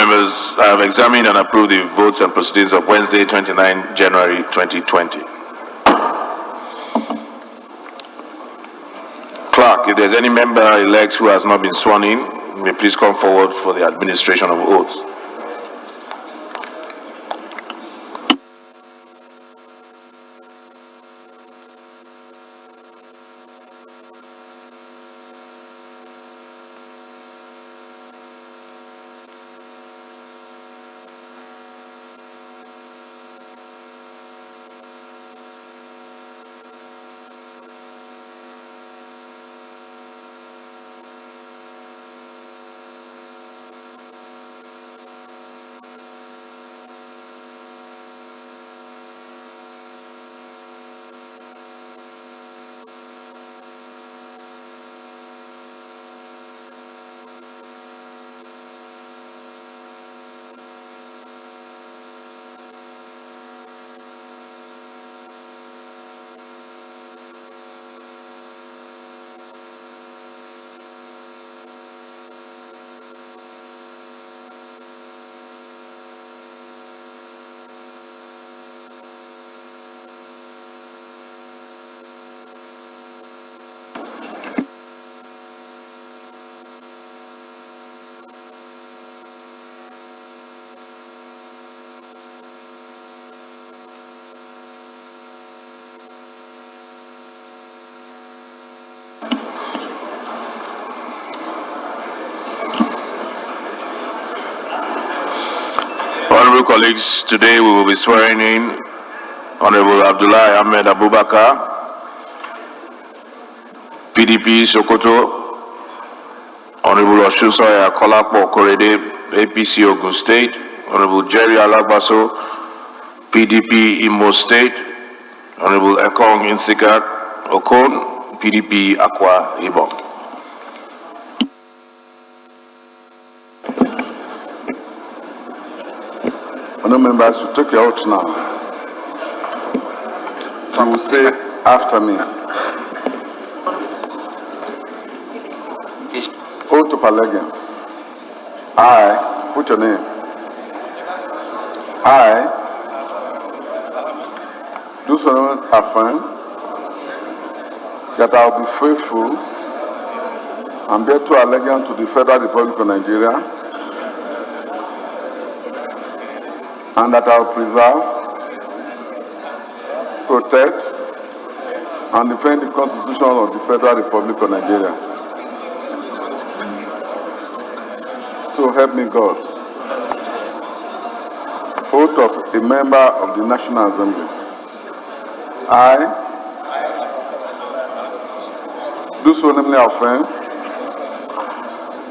members, I have examined and approved the votes and proceedings of Wednesday, 29 January 2020. Clerk, if there's any member-elect who has not been sworn in, may please come forward for the administration of oaths. Honorable colleagues, today we will be swearing in Honorable Abdullah Ahmed Abubakar, PDP Sokoto, Honorable Oshusoya Kolapo Korede, APC Ogun State, Honorable Jerry Alagbaso, PDP Imo State, Honorable Ekong Insikat Okon, PDP Akwa Ibom. Honourable members, you take your oath now. You will say after me. Oath of allegiance. I, put your name. I do solemnly affirm that I will be faithful and bear true allegiance to the Federal Republic of Nigeria, and that I will preserve, protect, and defend the Constitution of the Federal Republic of Nigeria. So help me God. Oath of a member of the National Assembly. I do solemnly affirm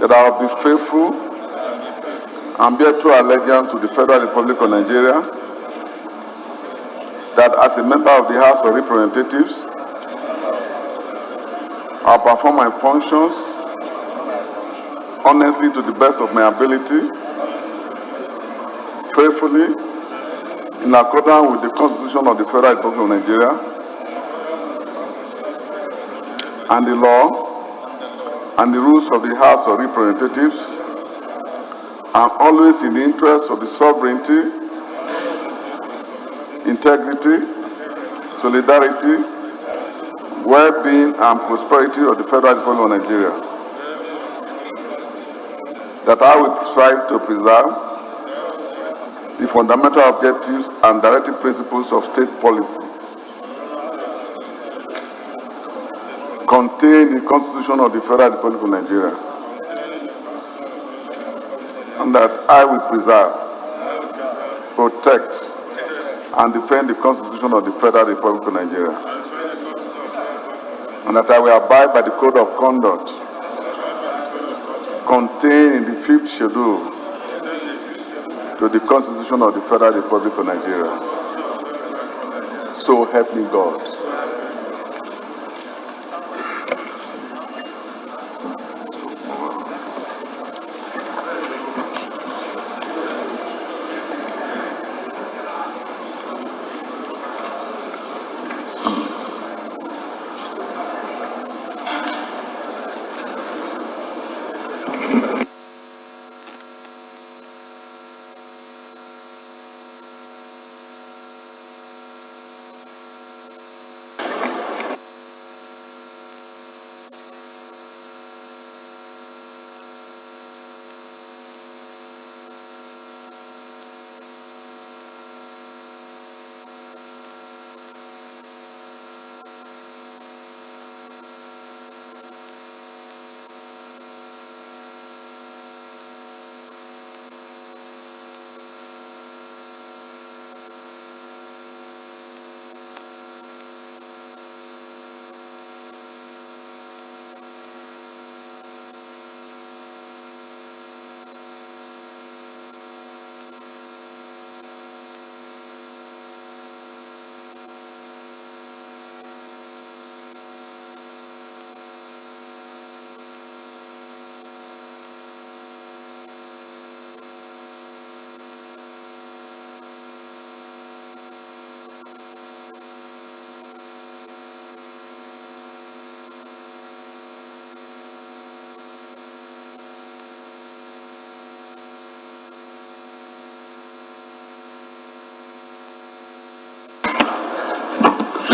that I will be faithful and bear true allegiance to the Federal Republic of Nigeria, that as a member of the House of Representatives, I will perform my functions honestly to the best of my ability, faithfully, in accordance with the Constitution of the Federal Republic of Nigeria and the law and the rules of the House of Representatives, and always in the interest of the sovereignty, integrity, solidarity, well-being, and prosperity of the Federal Republic of Nigeria. That I will strive to preserve the fundamental objectives and directive principles of state policy contained in the Constitution of the Federal Republic of Nigeria, and that I will preserve, protect, and defend the Constitution of the Federal Republic of Nigeria, and that I will abide by the Code of Conduct contained in the 5th Schedule to the Constitution of the Federal Republic of Nigeria. So help me God.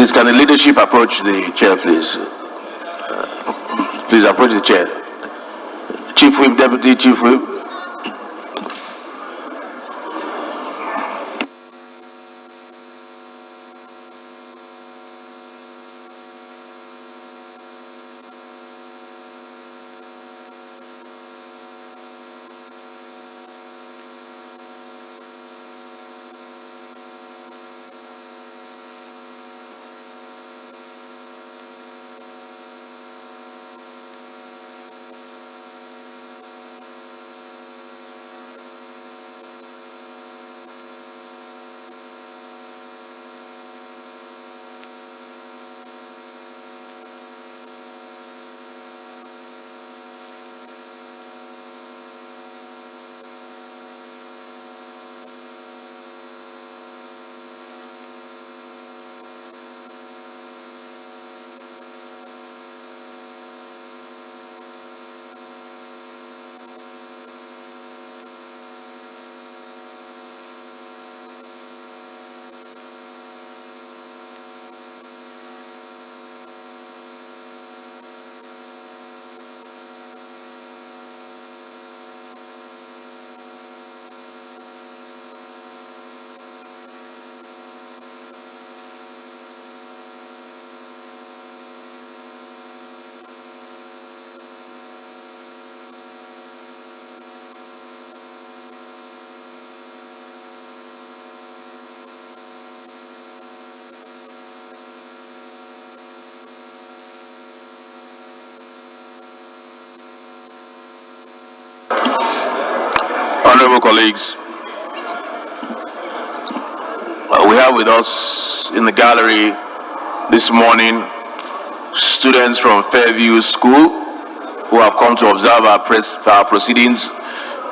Please, can the leadership approach the chair, please? Please approach the chair. Chief Whip, Deputy Chief Whip. Honorable colleagues, we have with us in the gallery this morning students from Fairview School who have come to observe our proceedings.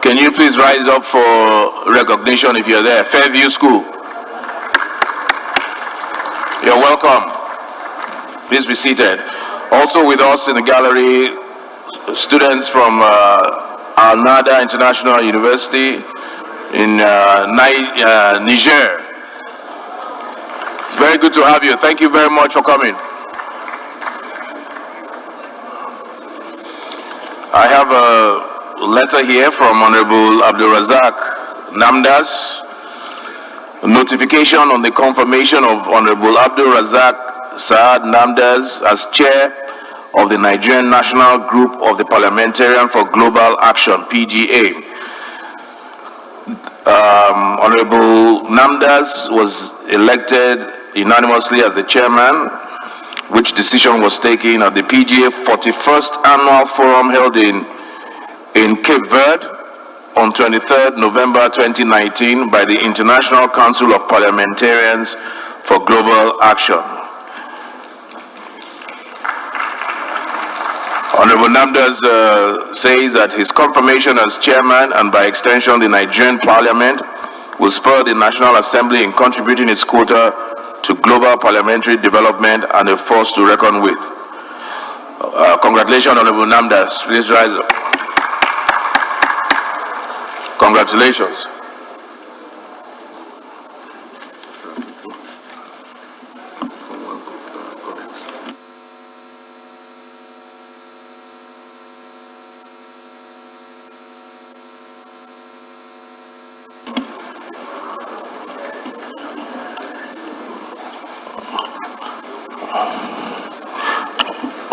Can you please rise up for recognition if you're there? Fairview School. You're welcome. Please be seated. Also with us in the gallery, students from Al-Nada International University in Niger. Very good to have you. Thank you very much for coming. I have a letter here from Honorable Abdul Namdas. Notification on the confirmation of Honorable Abdul Saad Namdas as chair of the Nigerian National Group of the Parliamentarian for Global Action, PGA. Honorable Namdas was elected unanimously as the chairman, which decision was taken at the PGA 41st Annual Forum held in Cape Verde on 23rd November 2019 by the International Council of Parliamentarians for Global Action. Honorable Namdas says that his confirmation as chairman and by extension the Nigerian Parliament will spur the National Assembly in contributing its quota to global parliamentary development and a force to reckon with. Congratulations, Honorable Namdas. Please rise up. Congratulations.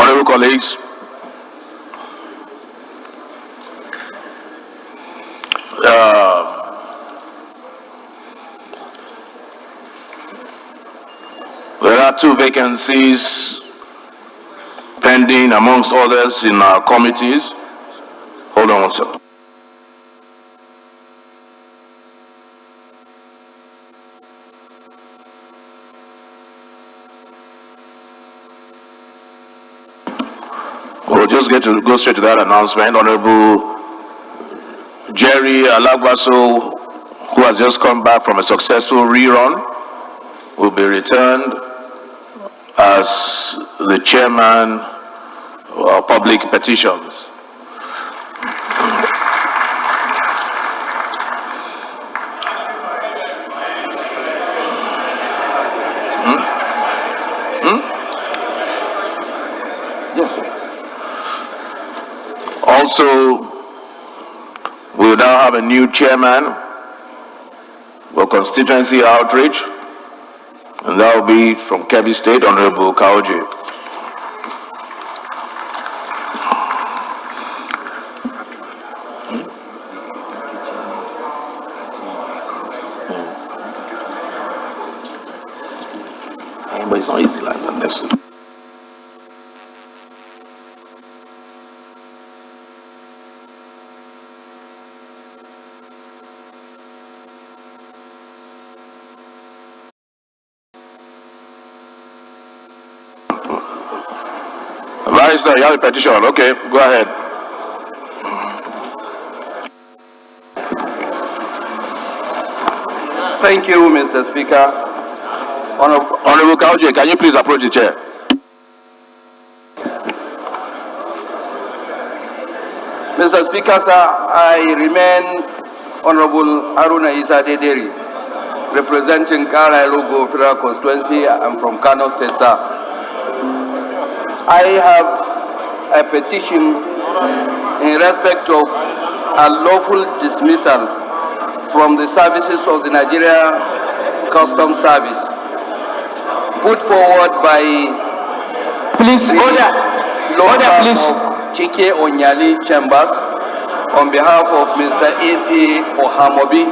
Honorable colleagues, there are 2 vacancies pending amongst others in our committees. Hold on one second. We'll just go straight to that announcement. Honorable Jerry Alagbaso, who has just come back from a successful rerun, will be returned as the chairman of public petitions. Also, we will now have a new chairman for constituency outreach, and that will be from Kebbi State, Honorable Kaoji. But it's not easy like that. That's it. Barrister, you have a petition. Okay, go ahead. Thank you, Mr. Speaker. Honorable Kaoji, can you please approach the chair? Mr. Speaker, sir, I remain Honorable Haruna Isa Dederi, representing Kara-Elugo Federal Constituency. I'm from Kano State, sir. I have a petition in respect of unlawful dismissal from the services of the Nigeria Customs Service, put forward by order please. Chike Onyali Chambers on behalf of Mr. A.C. Ohamobi.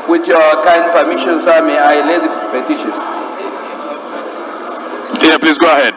With your kind permission, sir, may I lay the petition? Yeah, please go ahead.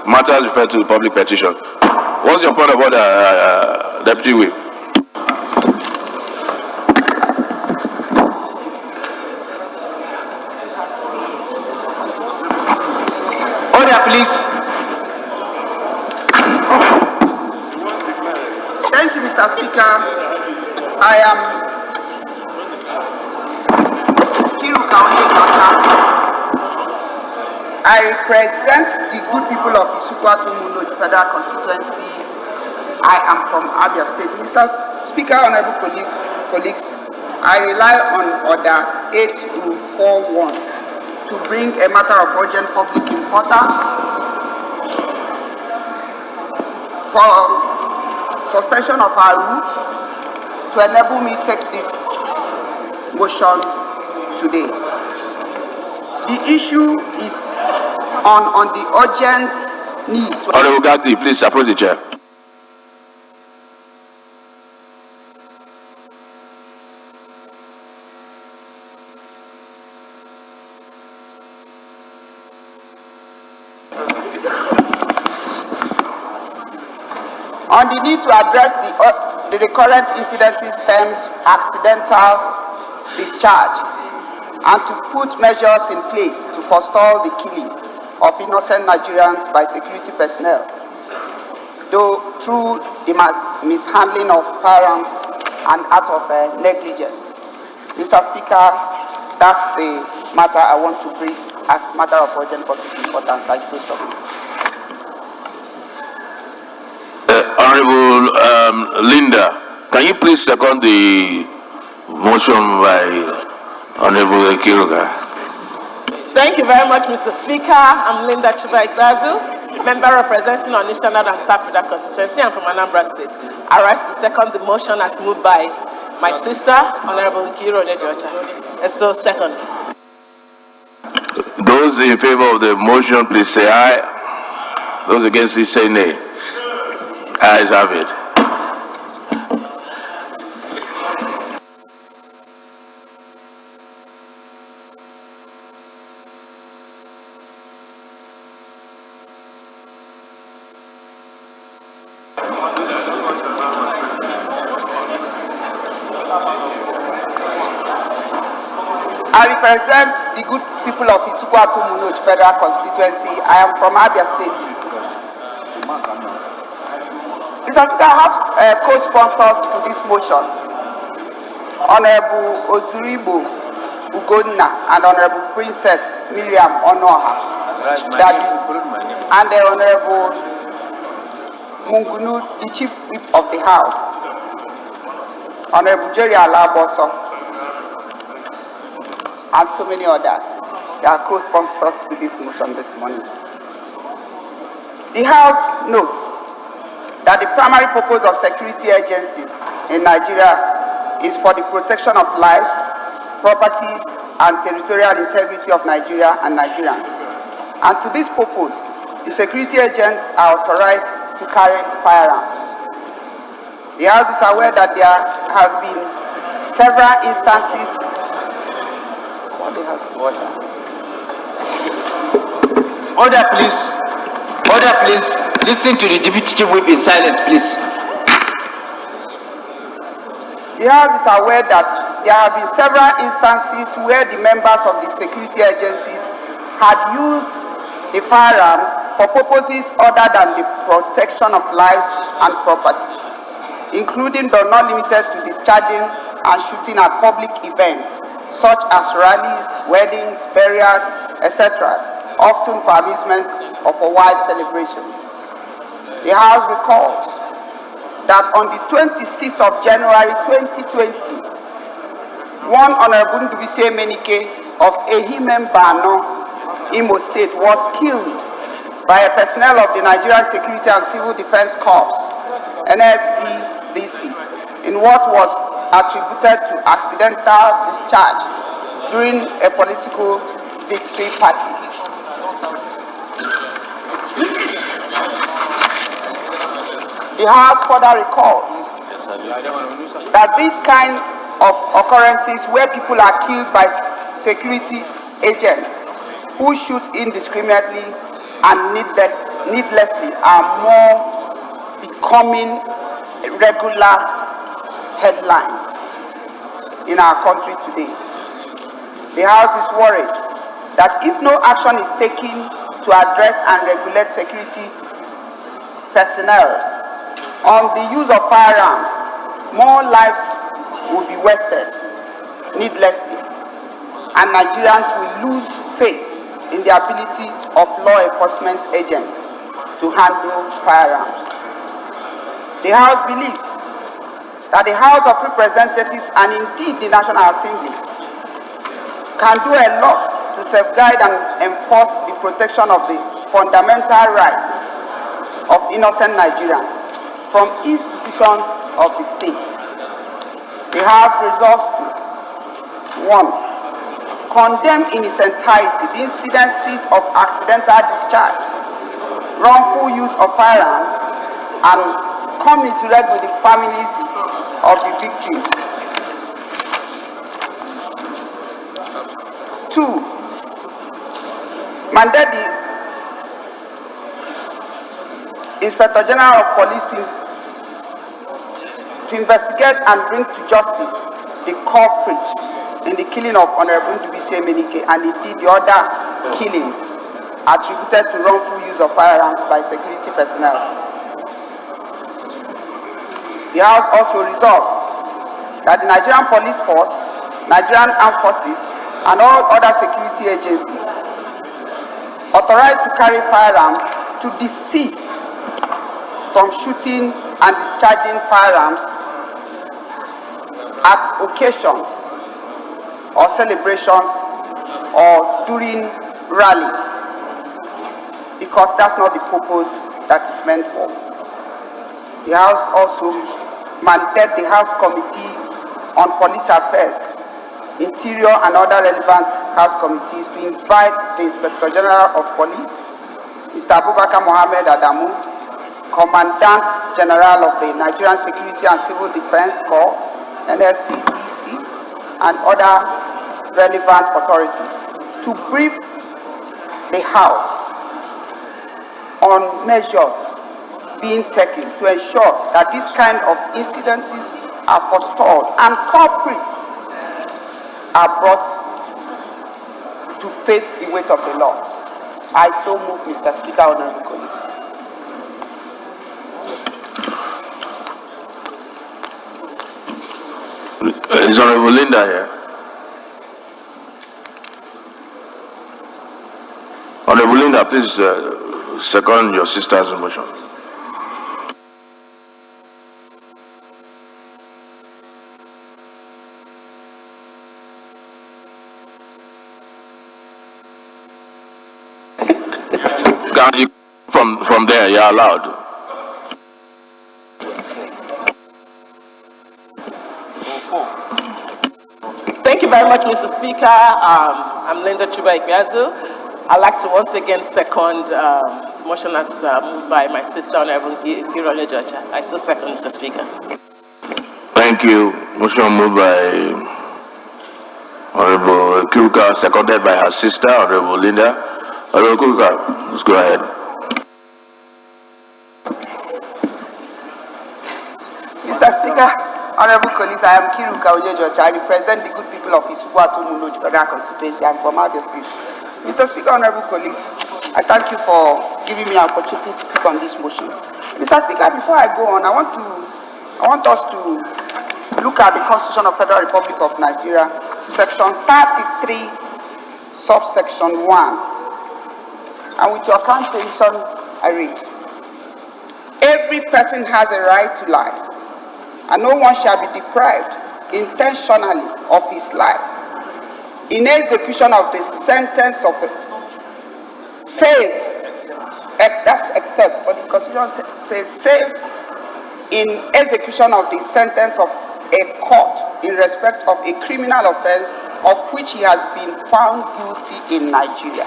Matters referred to the public petition. What's your point of order, Deputy Whip? Order, please. Thank you, Mr. Speaker. I am Kiru Kaoji. I represent the good people of Isukwatu Mundo Federal Constituency. I am from Abia State. Mr. Speaker, honorable colleagues, I rely on Order 841 to bring a matter of urgent public importance for suspension of our rules to enable me take this motion today. The issue is on the urgent need. Honorable Gatti, please approach the chair. On the need to address the recurrent incidences termed accidental discharge and to put measures in place to forestall the killing of innocent Nigerians by security personnel, though through the mishandling of firearms and out of negligence. Mr. Speaker, that's the matter I want to bring as a matter of urgent public importance. I so submit. Honorable Linda, can you please second the motion by Honorable Kiruga? Thank you very much, Mr. Speaker. I'm Linda Chuba-Ikpeazu, member representing Onitsha North and South Federal Constituency. I'm from Anambra State. I rise to second the motion as moved by my sister, Honorable Nkiru Onyejocha. So second. Those in favor of the motion, please say aye. Those against, please say nay. Ayes have it. I represent the good people of Isukwatu Munoj Federal Constituency. I am from Abia State. Mr. Speaker, I have co-sponsors to this motion. Honorable Ozuribo Ugonna and Honorable Princess Miriam Onoha, and the Honorable Mungunu, the Chief Whip of the House, Honorable Jerry Alaboso, and so many others. They are co-sponsors to this motion this morning. The House notes that the primary purpose of security agencies in Nigeria is for the protection of lives, properties, and territorial integrity of Nigeria and Nigerians. And to this purpose, the security agents are authorized to carry firearms. The House is aware that there have been several instances. Order, please. Order, please. Listen to the Deputy Chief Whip in silence, please. The House is aware that there have been several instances where the members of the security agencies had used the firearms for purposes other than the protection of lives and properties, including but not limited to discharging and shooting at public events such as rallies, weddings, burials, etc., often for amusement or for wide celebrations. The House recalls that on the 26th of January 2020, one Honorable Ndubise Menike of Ehimembano, Imo State, was killed by a personnel of the Nigerian Security and Civil Defense Corps, NSCDC, in what was attributed to accidental discharge during a political victory party. The House further recalls that this kind of occurrences where people are killed by security agents who shoot indiscriminately and needlessly are more becoming regular headlines in our country today. The House is worried that if no action is taken to address and regulate security personnel on the use of firearms, more lives will be wasted needlessly, and Nigerians will lose faith in the ability of law enforcement agents to handle firearms. The House believes that the House of Representatives and indeed the National Assembly can do a lot to safeguard and enforce the protection of the fundamental rights of innocent Nigerians from institutions of the state. The House resolves to 1. Condemn in its entirety the incidences of accidental discharge, wrongful use of firearms, and commiserate with the families of the victims. 2. Mandate the Inspector General of Police to investigate and bring to justice the culprits in the killing of Honorable Ndubise Menike and indeed the other killings attributed to wrongful use of firearms by security personnel. The House also resolves that the Nigerian Police Force, Nigerian Armed Forces, and all other security agencies authorized to carry firearms to desist from shooting and discharging firearms at occasions or celebrations or during rallies, because that's not the purpose that is meant for. The House also mandated the House Committee on Police Affairs, Interior and other relevant House committees to invite the Inspector General of Police, Mr. Abubakar Mohammed Adamu, Commandant General of the Nigerian Security and Civil Defense Corps, NSCDC, and other relevant authorities to brief the House on measures being taken to ensure that this kind of incidences are forestalled and culprits are brought to face the weight of the law. I so move, Mr. Speaker, honorable colleagues. Is Honorable Linda here? Honorable Linda, please second your sister's motion. Can you from there? You're allowed. Thank you very much, Mr. Speaker. I'm Linda Chuba-Ikpeazu. I'd like to once again second the motion as moved by my sister, Honorable Irole Georgia. I so second, Mr. Speaker. Thank you. Motion moved by Honorable Kiruka, seconded by her sister, Honorable Linda. Honorable Kiruka, let's go ahead. Mr. Speaker, honorable colleagues, I am Kiruka Georgia. I represent the good people of Isubu Federal Constituency. I'm from Abia State. Mr. Speaker, honorable colleagues, I thank you for giving me an opportunity to speak on this motion. Mr. Speaker, before I go on, I want us to look at the Constitution of Federal Republic of Nigeria, section 33, subsection 1. And with your kind permission, I read. Every person has a right to life, and no one shall be deprived intentionally of his life in execution of the sentence of that's except, but the Constitution says save in execution of the sentence of a court in respect of a criminal offense of which he has been found guilty in Nigeria.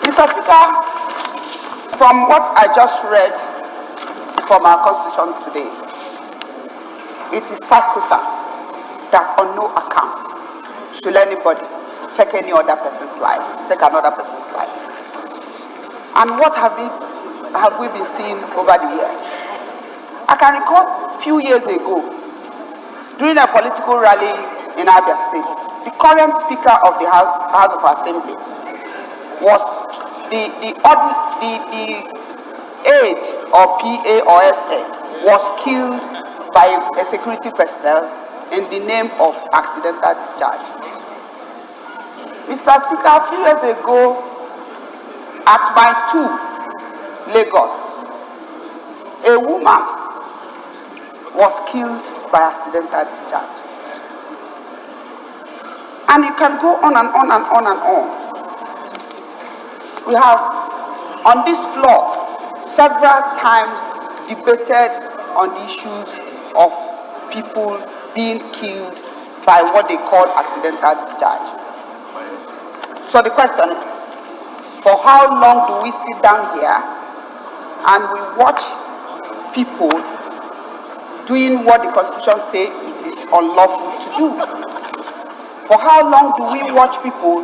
Mr. Speaker, from what I just read from our Constitution today, it is sacrosanct that on no account should anybody take any other person's life, take another person's life. And what have we been seeing over the years? I can recall a few years ago, during a political rally in Abia State, the current Speaker of the House of Assembly was the aide or PA or SA was killed by a security personnel in the name of accidental discharge. Mr. Speaker, a few years ago at Mile 2, Lagos, a woman was killed by accidental discharge. And you can go on and on and on and on. We have, on this floor, several times debated on the issues of people being killed by what they call accidental discharge. So the question is, for how long do we sit down here and we watch people doing what the Constitution says it is unlawful to do? For how long do we watch people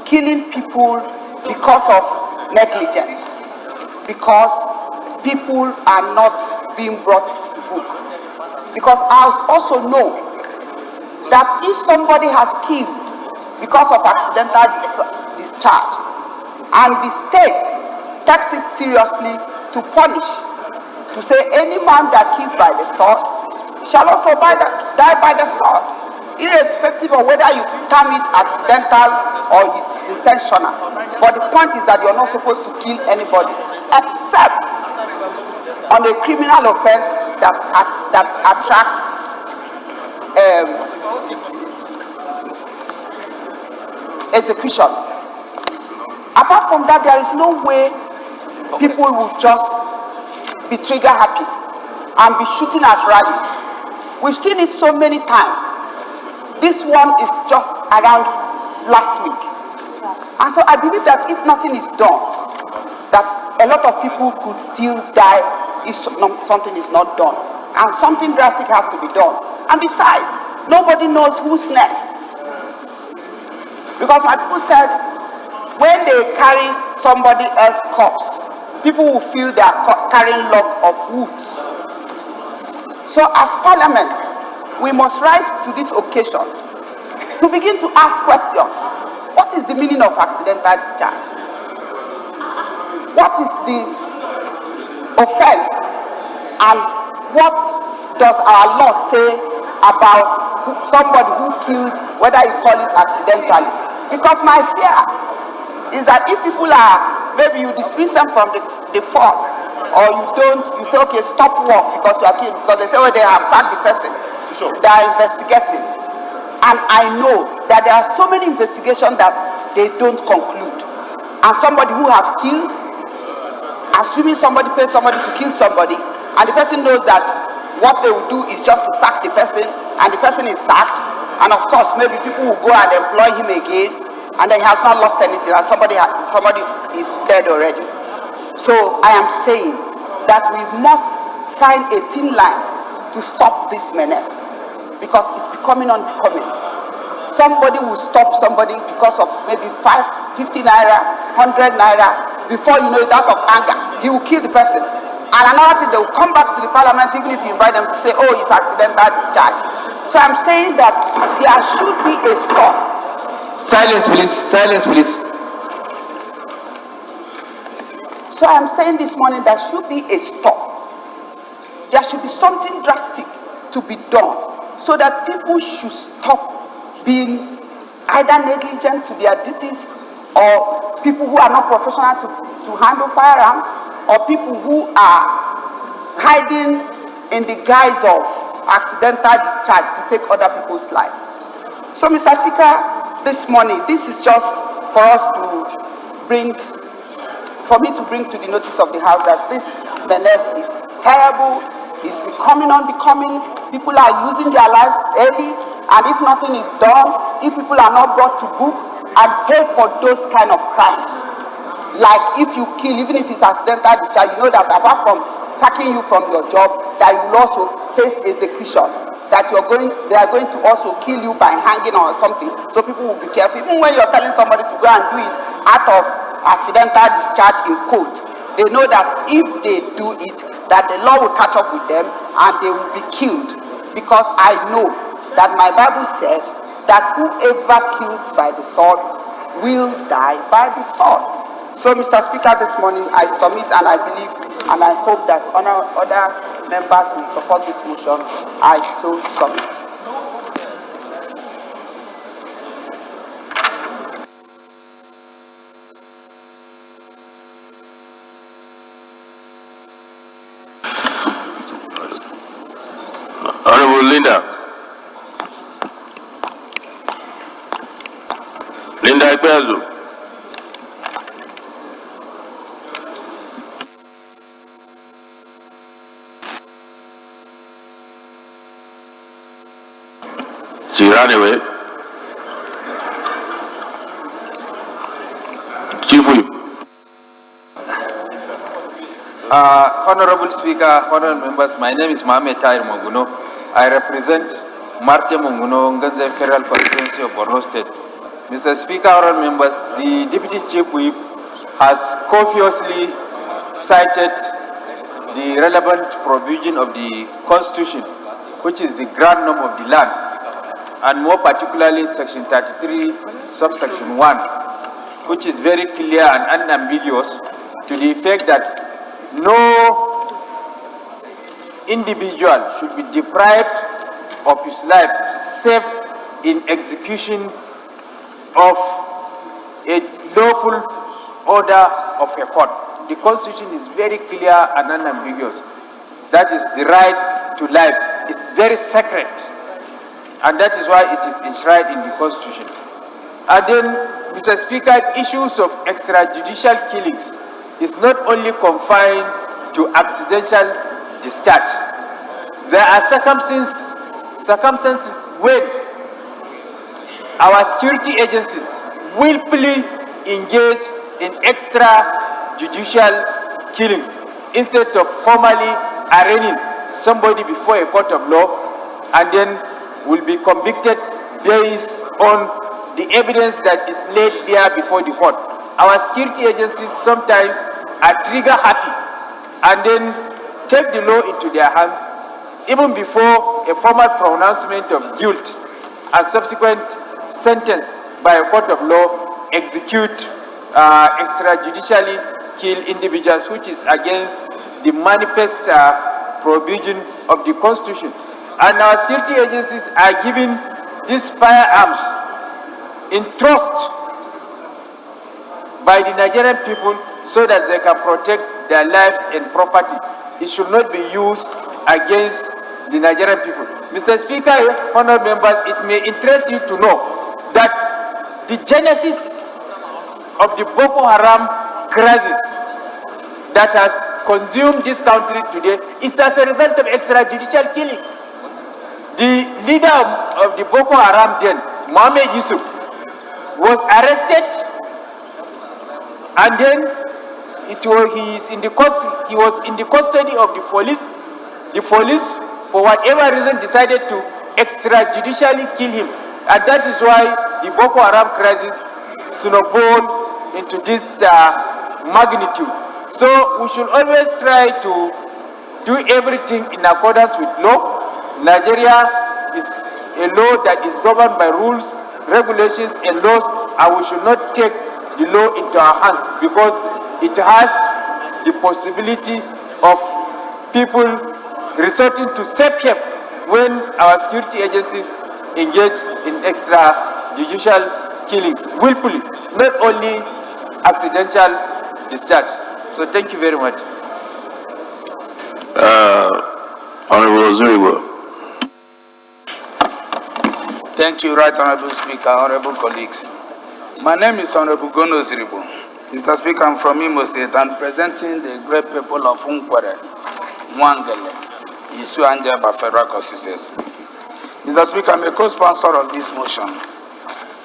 killing people because of negligence, because people are not being brought to book? Because I also know that if somebody has killed because of accidental discharge and the state takes it seriously to punish, to say any man that kills by the sword shall also die by the sword, irrespective of whether you term it accidental or it's intentional. But the point is that you're not supposed to kill anybody except on a criminal offense that attracts execution. Apart from that, there is no way people will just be trigger happy and be shooting at rallies. We've seen it so many times. This one is just around last week. And so I believe that if nothing is done, that a lot of people could still die if something is not done. And something drastic has to be done. And besides, nobody knows who's next. Because my people said, when they carry somebody else's corpse, people will feel they are carrying log of wood. So as Parliament, we must rise to this occasion to begin to ask questions. What is the meaning of accidental discharge? What is the offense? And what does our law say about somebody who killed, whether you call it accidentally? Because my fear is that if people are, maybe you dismiss them from the force, or you don't, you say, okay, stop work because you are killed, because they say, oh, they have sacked the person. Sure. They are investigating. And I know that there are so many investigations that they don't conclude. And somebody who has killed, assuming somebody pays somebody to kill somebody, and the person knows that what they will do is just to sack the person, and the person is sacked, and of course maybe people will go and employ him again, and then he has not lost anything, and somebody is dead already. So I am saying that we must find a thin line to stop this menace, because it's becoming unbecoming. Somebody will stop somebody because of maybe 50 naira, 100 naira. Before you know it, out of anger, he will kill the person. And another thing, they will come back to the Parliament, even if you invite them, to say, oh, it's accidental discharge. So I'm saying that there should be a stop. Silence, please. Silence, please. So I'm saying this morning there should be a stop. There should be something drastic to be done so that people should stop being either negligent to their duties, or people who are not professional to handle firearms, or people who are hiding in the guise of accidental discharge to take other people's life. So, Mr. Speaker, this morning, this is just for us to bring, for me to bring to the notice of the House that this menace is terrible, is becoming unbecoming. People are losing their lives early, and if nothing is done, if people are not brought to book and paid for those kind of crimes, like if you kill, even if it's accidental discharge, you know that apart from sacking you from your job, that you will also face execution, that they are going to also kill you by hanging or something. So people will be careful. Even when you're telling somebody to go and do it out of accidental discharge in court, they know that if they do it, that the law will catch up with them and they will be killed. Because I know that my Bible said that whoever kills by the sword will die by the sword. So, Mr. Speaker, this morning I submit, and I believe and I hope that other members will support this motion. I so submit. Honorable Linda Ipeazu. She ran away. Chief Whip. Honorable Speaker, honorable members, my name is Mohamed Tahir Monguno. I represent Marte Monguno, Nganze Federal Constituency of Borno State. Mr. Speaker, honorable members, the Deputy Chief Whip has copiously cited the relevant provision of the Constitution, which is the grand norm of the land, and more particularly Section 33, subsection 1, which is very clear and unambiguous to the effect that no individual should be deprived of his life save in execution of a lawful order of a court. The Constitution is very clear and unambiguous. That is the right to life. It's very sacred, and that is why it is enshrined in the Constitution. And then, Mr. Speaker, issues of extrajudicial killings is not only confined to accidental discharge. There are circumstances when our security agencies willfully engage in extrajudicial killings instead of formally arraigning somebody before a court of law, and then will be convicted based on the evidence that is laid there before the court. Our security agencies sometimes are trigger happy and then take the law into their hands even before a formal pronouncement of guilt and subsequent sentence by a court of law, execute extrajudicially kill individuals, which is against the manifest provision of the Constitution. And our security agencies are giving these firearms in trust by the Nigerian people so that they can protect their lives and property. It should not be used against the Nigerian people. Mr. Speaker, honourable members, it may interest you to know that the genesis of the Boko Haram crisis that has consumed this country today is as a result of extrajudicial killing. The leader of the Boko Haram then, Mohammed Yusuf, was arrested, and then he was in the custody of the police. The police, for whatever reason, decided to extrajudicially kill him, and that is why the Boko Haram crisis snowballed into this magnitude. So we should always try to do everything in accordance with law. Nigeria is a law that is governed by rules, regulations, and laws, and we should not take the law into our hands because it has the possibility of people resorting to safe help when our security agencies engage in extrajudicial killings willfully, not only accidental discharge. So thank you very much. Honorable Zurigo. Thank you, Right Honorable Speaker, honorable colleagues. My name is Honorable Gono Ziribo. Mr. Speaker, I'm from Imo State and presenting the great people of Unkwere, Mwangele, Isu Anjaba Federal Constituency. Mr. Speaker, I'm a co-sponsor of this motion.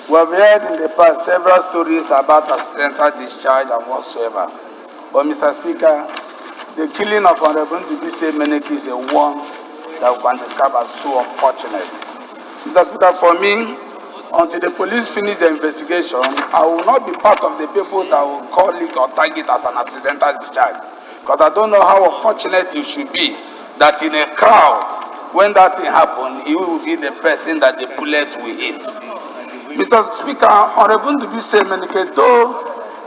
We have heard in the past several stories about accidental discharge and whatsoever. But Mr. Speaker, the killing of Honorable Ndubisi Meneki is a one that we can describe as so unfortunate. Mr. Speaker, for me, until the police finish the investigation, I will not be part of the people that will call it or tag it as an accidental discharge. Because I don't know how unfortunate it should be that in a crowd, when that thing happened, he will be the person that the bullet will hit. Mr. Speaker, Honorable Ndubisi Menike, though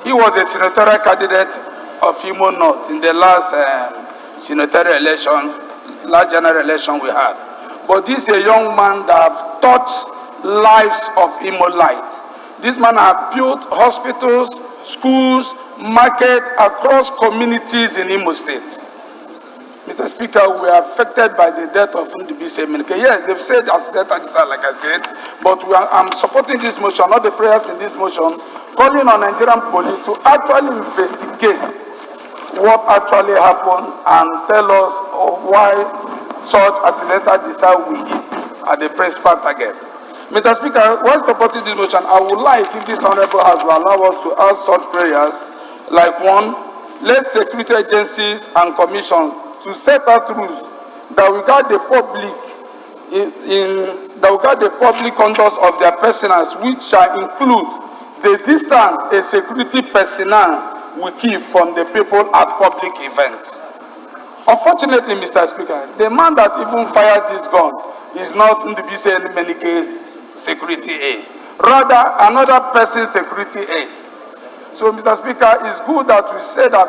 he was a senatorial candidate of Imo North in the last senatorial election, last general election we had. But this is a young man that have touched lives of Imo Light. This man has built hospitals, schools, market across communities in Imo State. Mr. Speaker, we are affected by the death of Ndubisi Menike. Yes, they've said accidental discharge, like I said, but I'm supporting this motion, not the prayers in this motion, calling on Nigerian police to actually investigate what actually happened and tell us why such accidental discharge we hit at the principal target. Mr. Speaker, while supporting this motion, I would like, if this Honorable House will allow us to ask such prayers, like one, let security agencies and commissions to set out rules that will guide the public conduct of their personnel, which shall include the distance a security personnel will keep from the people at public events. Unfortunately, Mr. Speaker, the man that even fired this gun is not Ndubisi Menike's security aid, rather another person's security aid. So, Mr. Speaker, it's good that we say that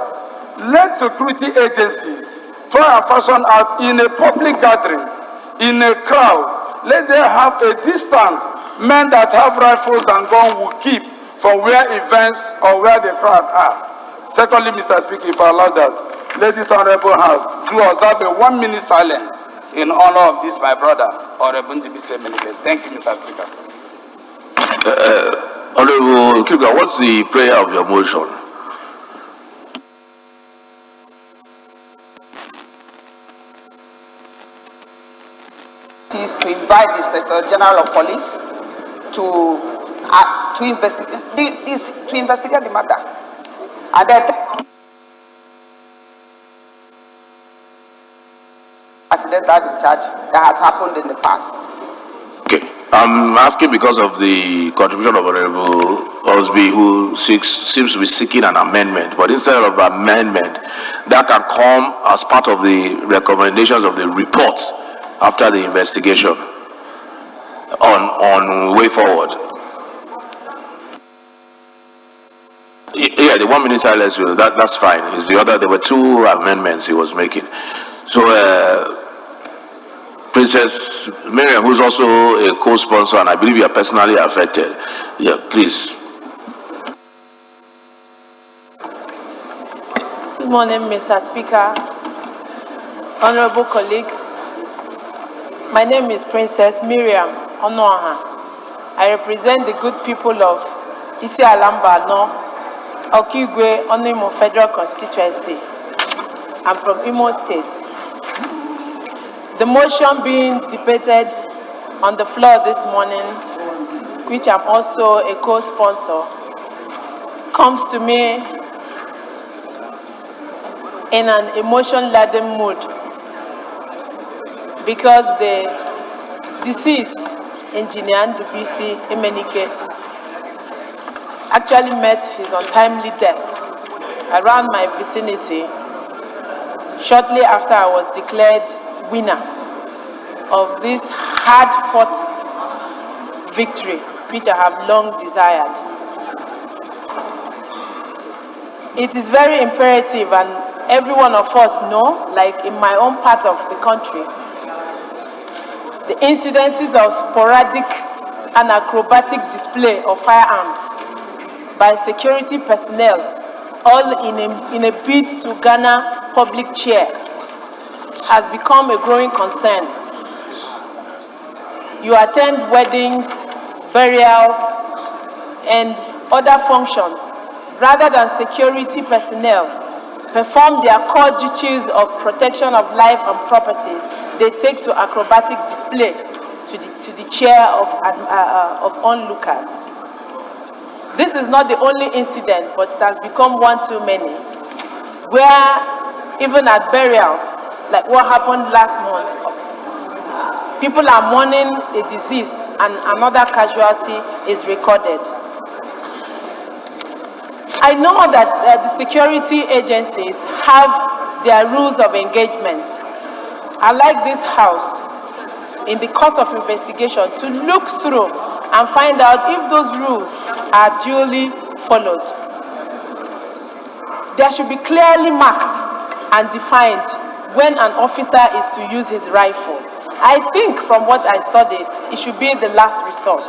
let security agencies try and fashion out in a public gathering, in a crowd, let them have a distance men that have rifles and guns will keep from where events or where the crowd are. Secondly, Mr. Speaker, if I allow that, let this Honorable House do observe a 1 minute silence in honor of this, my brother, Honorable Ndubisi Menike. Thank you, Mr. Speaker. Honorable Kruger, what's the prayer of your motion? Is to invite the Inspector General of Police to investigate the matter, and then accidental discharge that has happened in the past. Okay, I'm asking because of the contribution of Honorable Osby, who seems to be seeking an amendment, but instead of amendment, that can come as part of the recommendations of the report after the investigation on way forward. Yeah, the 1 minute silence, that's fine. It's the other, there were two amendments he was making. So, Princess Miriam, who's also a co-sponsor, and I believe you are personally affected. Yeah, please. Good morning, Mr. Speaker, honorable colleagues. My name is Princess Miriam Onoaha. I represent the good people of Isi Alamba No, Okigwe, Onimo Federal Constituency. I'm from Imo State. The motion being debated on the floor this morning, which I'm also a co-sponsor, comes to me in an emotion-laden mood because the deceased engineer Ndubisi Emenike actually met his untimely death around my vicinity shortly after I was declared winner of this hard-fought victory, which I have long desired. It is very imperative, and every one of us know, like in my own part of the country, the incidences of sporadic and acrobatic display of firearms by security personnel, all in a bid to garner public cheer, has become a growing concern. You attend weddings, burials, and other functions, rather than security personnel perform their core duties of protection of life and property, they take to acrobatic display to the cheer of onlookers. This is not the only incident, but it has become one too many, where even at burials, like what happened last month, people are mourning a deceased and another casualty is recorded. I know that the security agencies have their rules of engagement. I like this House, in the course of investigation, to look through and find out if those rules are duly followed. There should be clearly marked and defined when an officer is to use his rifle. I think from what I studied, it should be the last resort.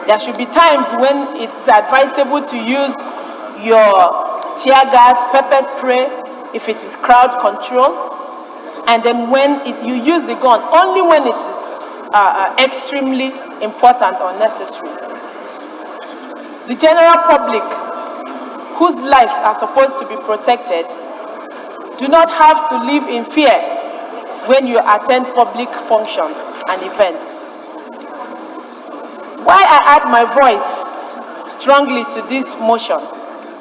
There should be times when it's advisable to use your tear gas, pepper spray, if it is crowd control, and then when you use the gun, only when it is extremely important or necessary. The general public, whose lives are supposed to be protected, do not have to live in fear when you attend public functions and events. Why I add my voice strongly to this motion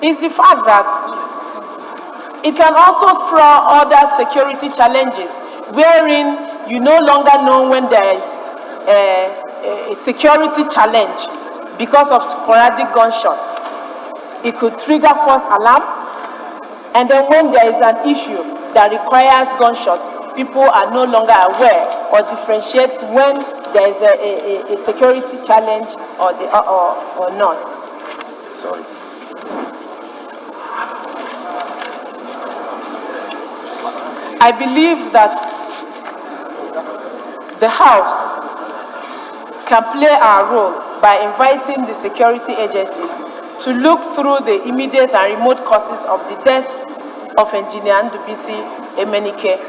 is the fact that it can also spur other security challenges, wherein you no longer know when there is a security challenge because of sporadic gunshots. It could trigger false alarm, and then when there is an issue that requires gunshots, people are no longer aware or differentiate when there is a security challenge or not. Sorry. I believe that the House can play our role by inviting the security agencies to look through the immediate and remote causes of the death of Engineer Ndubisi Emenike.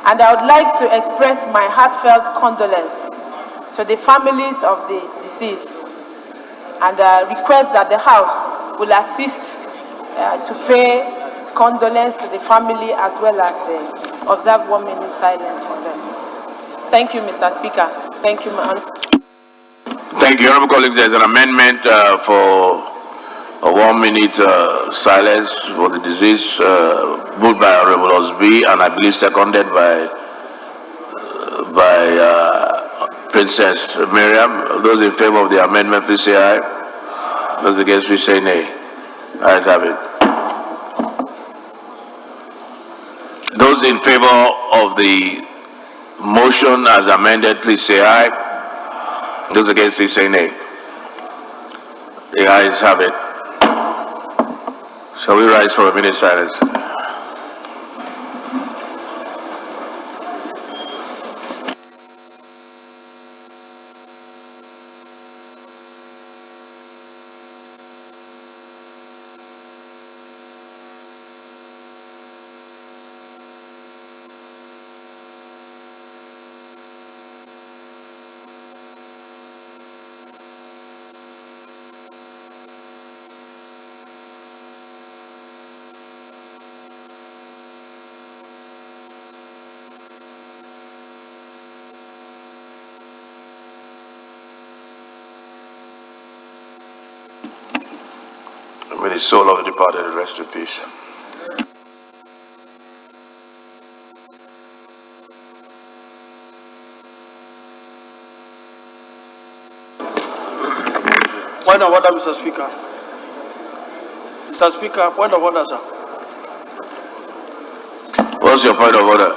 And I would like to express my heartfelt condolence to the families of the deceased and request that the House will assist to pay condolence to the family as well as observe 1 minute silence for them. Thank you, Mr. Speaker. Thank you, ma'am. Thank you, honorable colleagues. There's an amendment for a 1 minute silence for the deceased, moved by Honorable Osby and I believe seconded by Princess Miriam. Those in favor of the amendment, please say aye. Those against, please say nay. Ayes have it. Those in favor of the motion as amended, please say aye. Those against, please say nay. The ayes have it. Shall we rise for a minute silence? May the soul of the departed rest in peace. Point of order, Mr. Speaker. Mr. Speaker, point of order, sir. What's your point of order?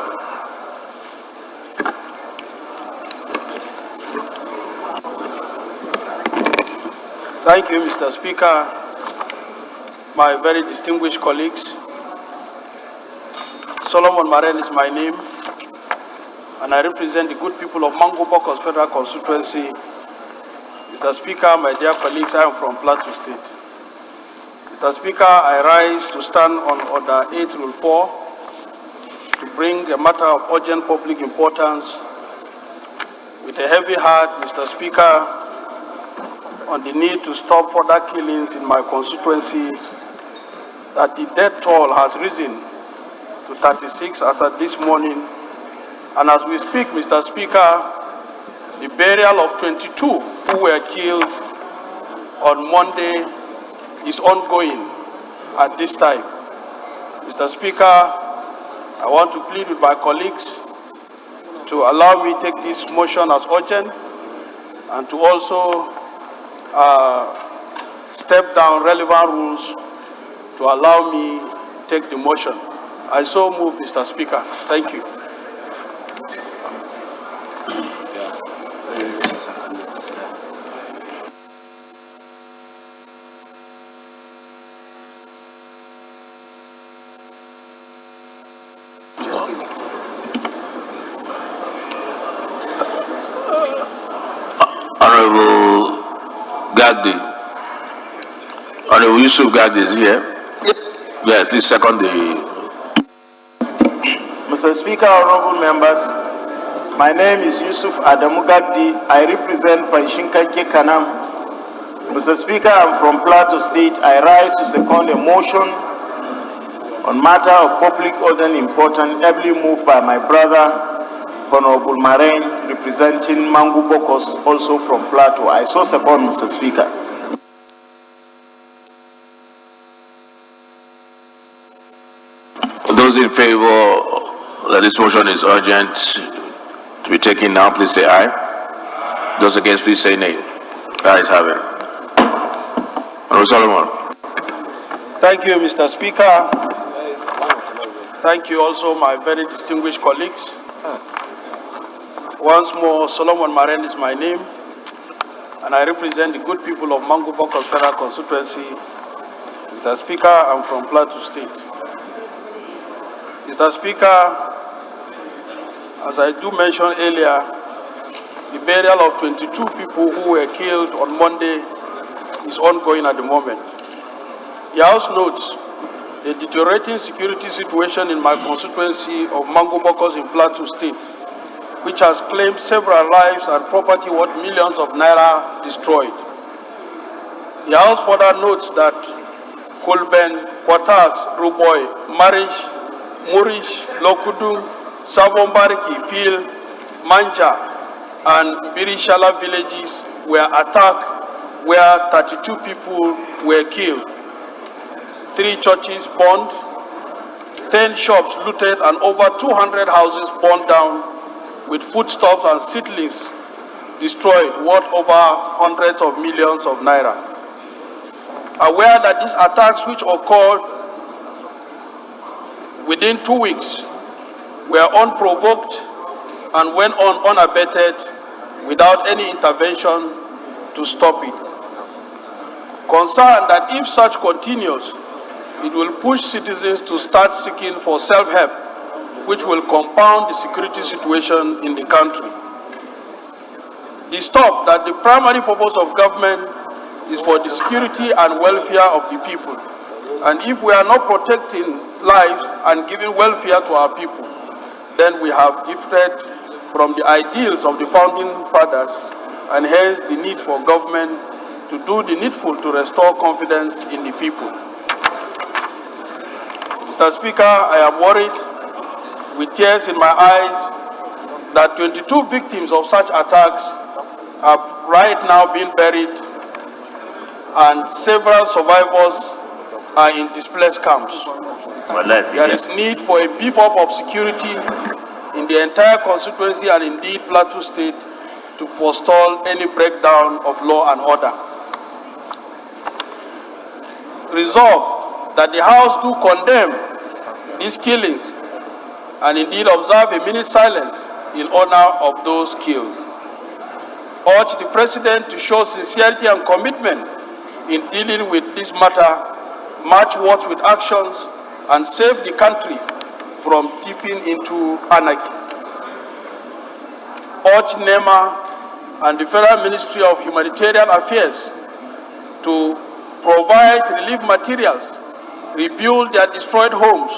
Thank you, Mr. Speaker. My very distinguished colleagues, Solomon Maren is my name, and I represent the good people of Mangu Bokos Federal Constituency. Mr. Speaker, my dear colleagues, I am from Plateau State. Mr. Speaker, I rise to stand on Order 8, Rule 4, to bring a matter of urgent public importance with a heavy heart, Mr. Speaker, on the need to stop further killings in my constituency, that the death toll has risen to 36 as at this morning. And as we speak, Mr. Speaker, the burial of 22 who were killed on Monday is ongoing at this time. Mr. Speaker, I want to plead with my colleagues to allow me take this motion as urgent and to also step down relevant rules to allow me take the motion. I so move, Mr. Speaker. Thank you. Honorable Gagdi. Honorable Yusuf Gagdi is here. Yeah, please second the... Mr. Speaker, honorable members, my name is Yusuf Adamu Gagdi. I represent Panshinkanke Kanam. Mr. Speaker, I'm from Plateau State. I rise to second a motion on matter of public order important, ably moved by my brother, Honorable Maren, representing Mangu Bokos, also from Plateau. I so second, Mr. Speaker. Those in favor that this motion is urgent to be taken now, please say aye. Those against, please say nay. Ayes have it. Honorable Solomon. Thank you, Mr. Speaker. Thank you also, my very distinguished colleagues. Once more, Solomon Maren is my name, and I represent the good people of Mangu Bokos Federal Constituency. Mr. Speaker, I'm from Plateau State. Mr. Speaker, as I do mention earlier, the burial of 22 people who were killed on Monday is ongoing at the moment. The House notes the deteriorating security situation in my constituency of Mangu Bokos in Plateau State, which has claimed several lives and property worth millions of naira destroyed. The House further notes that Kulben, Kwatas, Ruboy, Marish, Murish, Lokudung, Savombariki, Pil, Manja, and Birishala villages were attacked where 32 people were killed, 3 churches burned, 10 shops looted, and over 200 houses burned down, with foodstuffs and seedlings destroyed, worth over hundreds of millions of naira. Aware that these attacks, which occurred within 2 weeks, were unprovoked and went on unabated without any intervention to stop it. Concerned that if such continues, it will push citizens to start seeking for self-help, which will compound the security situation in the country. Disturbed that the primary purpose of government is for the security and welfare of the people. And if we are not protecting lives and giving welfare to our people, then we have drifted from the ideals of the founding fathers, and hence the need for government to do the needful to restore confidence in the people. Mr. Speaker, I am worried with tears in my eyes that 22 victims of such attacks are right now being buried, and several survivors are in displaced camps. There is need for a beef up of security in the entire constituency and indeed Plateau State to forestall any breakdown of law and order. Resolve that the House do condemn these killings and indeed observe a minute silence in honor of those killed. Urge the President to show sincerity and commitment in dealing with this matter, match words with actions, and save the country from dipping into anarchy. Urge NEMA and the Federal Ministry of Humanitarian Affairs to provide relief materials, rebuild their destroyed homes,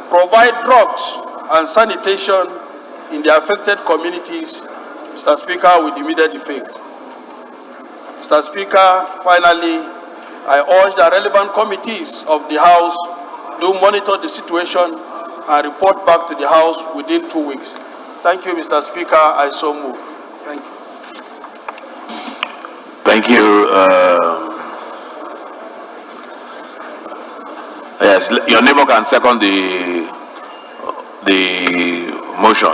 provide drugs and sanitation in the affected communities, Mr. Speaker, with immediate effect. Mr. Speaker, finally, I urge the relevant committees of the House to monitor the situation and report back to the House within 2 weeks. Thank you, Mr. Speaker. I so move. Thank you. Thank you. Yes, your neighbor can second the motion.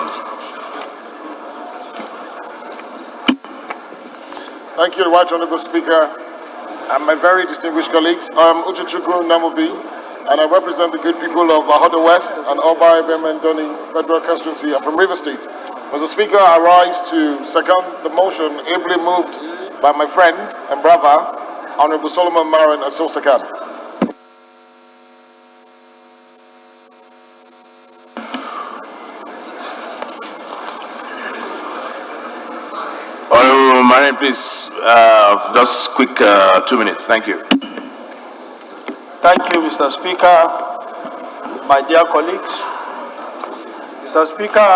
Thank you, Right Honourable Speaker, and my very distinguished colleagues. I'm Uchuchukwu Namobi, and I represent the good people of Ahoda West and Obai Bemendoni Federal Constituency. I'm from River State. Mr. Speaker, I rise to second the motion ably moved by my friend and brother, Honourable Solomon Maran Asosakan. Honourable Maran, please, just quick 2 minutes. Thank you. Thank you, Mr. Speaker, my dear colleagues. Mr. Speaker,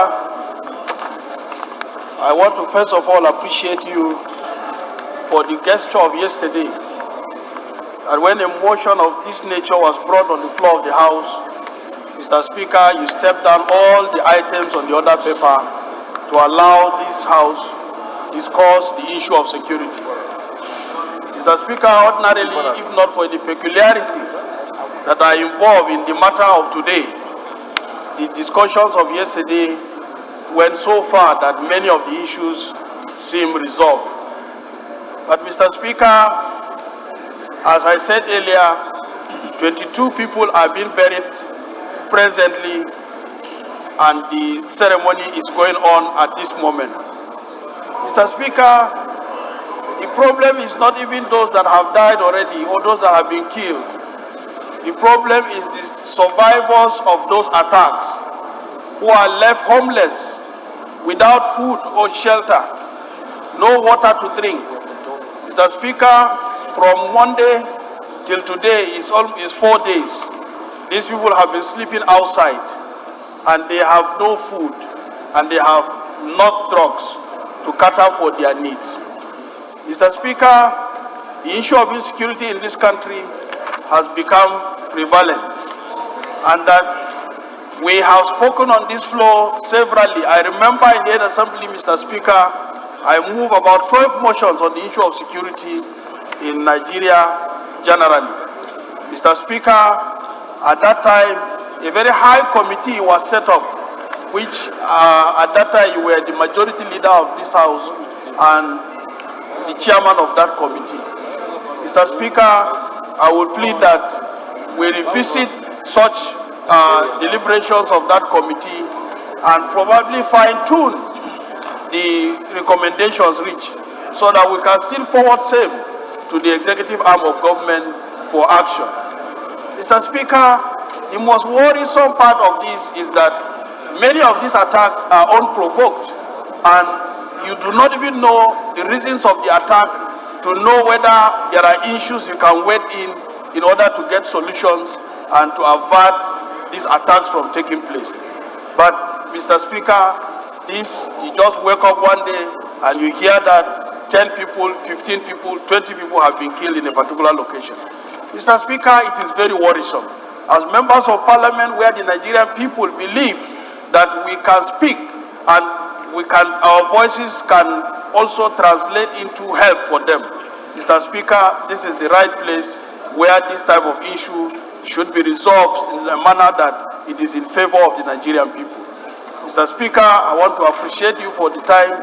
I want to first of all appreciate you for the gesture of yesterday. And when a motion of this nature was brought on the floor of the House, Mr. Speaker, you stepped down all the items on the other paper to allow this House discuss the issue of security. Mr. Speaker, ordinarily, if not for the peculiarity that are involved in the matter of today, the discussions of yesterday went so far that many of the issues seem resolved. But Mr. Speaker, as I said earlier, 22 people are being buried presently, and the ceremony is going on at this moment. Mr. Speaker, the problem is not even those that have died already or those that have been killed. The problem is the survivors of those attacks who are left homeless, without food or shelter, no water to drink. Mr. Speaker, from Monday till today is 4 days. These people have been sleeping outside, and they have no food, and they have not drugs to cater for their needs. Mr. Speaker, the issue of insecurity in this country has become prevalent, and that we have spoken on this floor severally. I remember in the Assembly, Mr. Speaker, I move about 12 motions on the issue of security in Nigeria generally. Mr. Speaker, at that time, a very high committee was set up, which at that time you were the majority leader of this House and the chairman of that committee. Mr. Speaker, I would plead that we revisit such deliberations of that committee and probably fine-tune the recommendations reach, so that we can still forward same to the executive arm of government for action. Mr. Speaker, the most worrisome part of this is that many of these attacks are unprovoked, and you do not even know the reasons of the attack to know whether there are issues you can wade in order to get solutions and to avert these attacks from taking place. But, Mr. Speaker, you just wake up one day and you hear that 10 people, 15 people, 20 people have been killed in a particular location. Mr. Speaker, it is very worrisome. As members of parliament, where the Nigerian people believe that we can speak and our voices can also translate into help for them. Mr. Speaker, this is the right place where this type of issue should be resolved in a manner that it is in favor of the Nigerian people. Mr. Speaker, I want to appreciate you for the time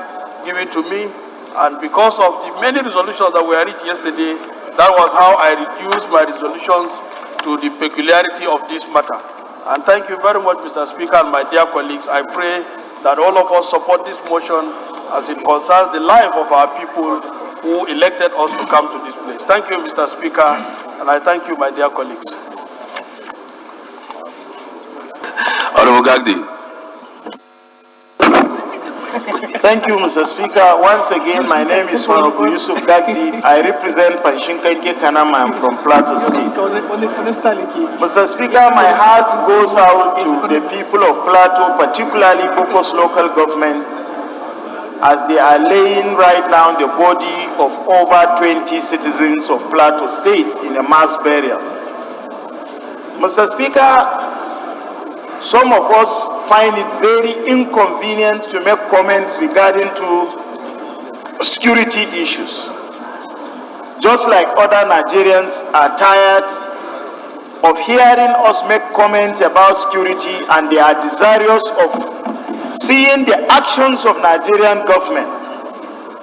given to me, and because of the many resolutions that were reached yesterday, that was how I reduced my resolutions to the peculiarity of this matter. And thank you very much, Mr. Speaker, and my dear colleagues. I pray that all of us support this motion as it concerns the life of our people who elected us to come to this place. Thank you, Mr. Speaker, and I thank you, my dear colleagues. Honorable Gagdi. Thank you, Mr. Speaker. Once again, my name is Honorable Yusuf Gagdi. I represent Panshinkanke Kanam. I'm from Plateau State. Mr. Speaker, my heart goes out to the people of Plateau, particularly Bokos local government, as they are laying right now the body of over 20 citizens of Plateau State in a mass burial. Mr. Speaker, some of us find it very inconvenient to make comments regarding to security issues. Just like other Nigerians are tired of hearing us make comments about security, and they are desirous of seeing the actions of Nigerian government,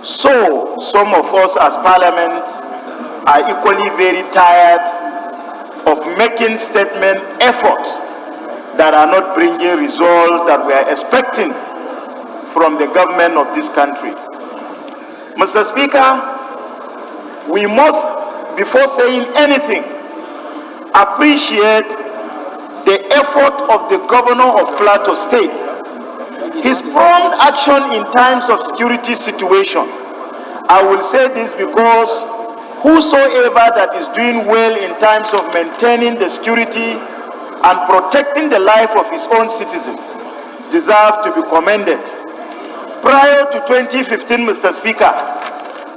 so some of us as parliament are equally very tired of making statement efforts that are not bringing results that we are expecting from the government of this country. Mr. Speaker, we must, before saying anything, appreciate the effort of the governor of Plateau State. His prompt action in times of security situation. I will say this because whosoever that is doing well in times of maintaining the security and protecting the life of his own citizen deserve to be commended. Prior to 2015, Mr. Speaker,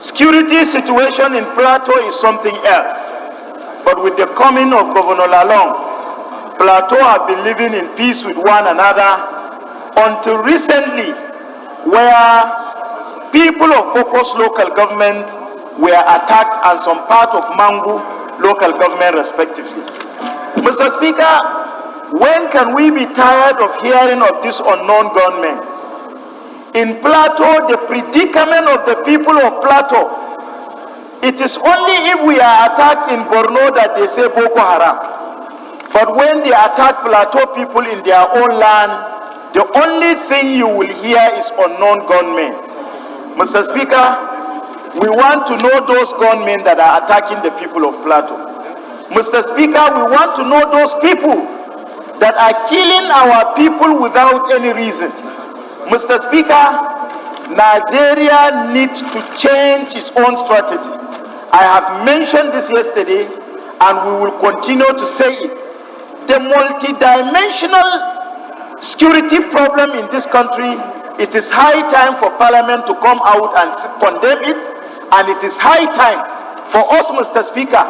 security situation in Plateau is something else. But with the coming of Governor Lalong, Plateau have been living in peace with one another until recently, where people of Bokos local government were attacked and some part of Mangu local government respectively. Mr. Speaker, when can we be tired of hearing of these unknown gunmen? In Plateau, the predicament of the people of Plateau, it is only if we are attacked in Borno that they say Boko Haram. But when they attack Plateau people in their own land, the only thing you will hear is unknown gunmen. Mr. Speaker, we want to know those gunmen that are attacking the people of Plateau. Mr. Speaker, we want to know those people that are killing our people without any reason. Mr. Speaker, Nigeria needs to change its own strategy. I have mentioned this yesterday, and we will continue to say it. The multidimensional security problem in this country, it is high time for Parliament to come out and condemn it, and it is high time for us, Mr. Speaker,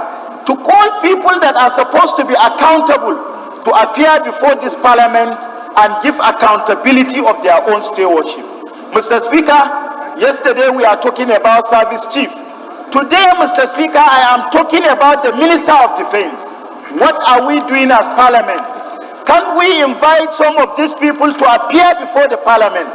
to call people that are supposed to be accountable to appear before this Parliament and give accountability of their own stewardship. Mr. Speaker, yesterday we are talking about service chief. Today, Mr. Speaker, I am talking about the Minister of Defense. What are we doing as Parliament? Can't we invite some of these people to appear before the Parliament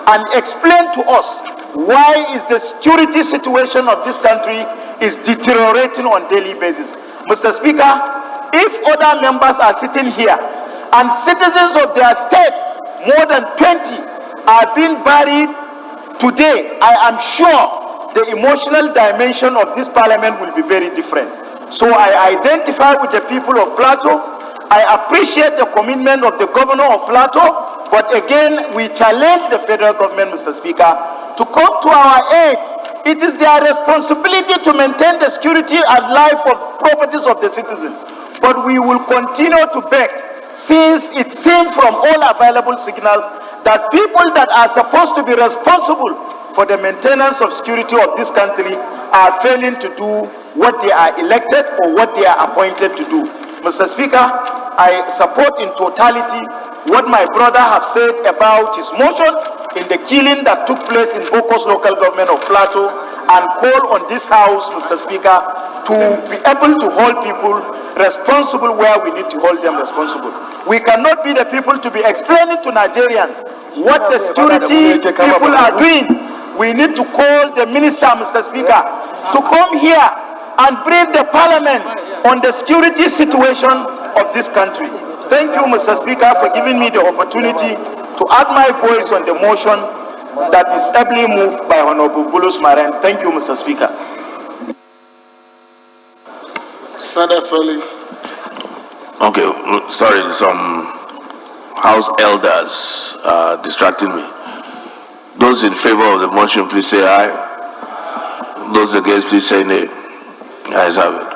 and explain to us why is the security situation of this country is deteriorating on a daily basis? Mr. Speaker, if other members are sitting here and citizens of their state, more than 20, are being buried today, I am sure the emotional dimension of this parliament will be very different. So I identify with the people of Plateau. I appreciate the commitment of the governor of Plateau, but again, we challenge the federal government, Mr. Speaker, to come to our aid. It is their responsibility to maintain the security and life of properties of the citizens. But we will continue to beg, since it seems from all available signals that people that are supposed to be responsible for the maintenance of security of this country are failing to do what they are elected or what they are appointed to do. Mr. Speaker, I support in totality what my brother have said about his motion in the killing that took place in Bokos local government of Plateau, and call on this house, Mr. Speaker, to be able to hold people responsible where we need to hold them responsible. We cannot be the people to be explaining to Nigerians what the security people are doing. We need to call the minister, Mr. Speaker, to come here and brief the parliament on the security situation of this country. Thank you, Mr. Speaker, for giving me the opportunity to add my voice on the motion that is ably moved by Honorable Bulus Maren. Thank you, Mr. Speaker. Senator Solly. Okay, sorry, some house elders are distracting me. Those in favor of the motion, please say aye. Those against, please say nay. Ayes have it.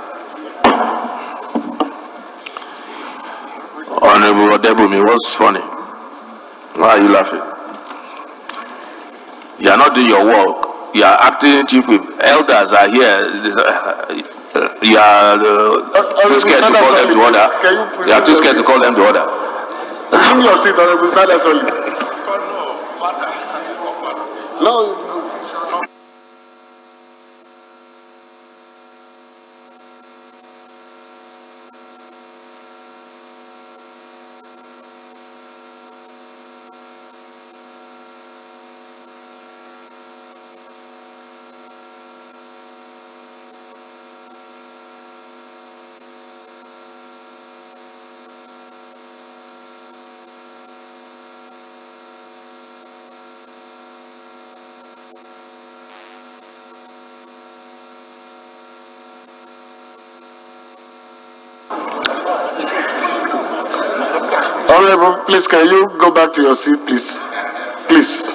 Honorable Odebumi, what's funny? Why are you laughing? You are not doing your work. You are acting chief whip. Elders are here. You are too scared to call them to order. You are too scared to call them to order. Resume your seat, Honorable Senator Solly. No. Honorable, please, can you go back to your seat, please? Please.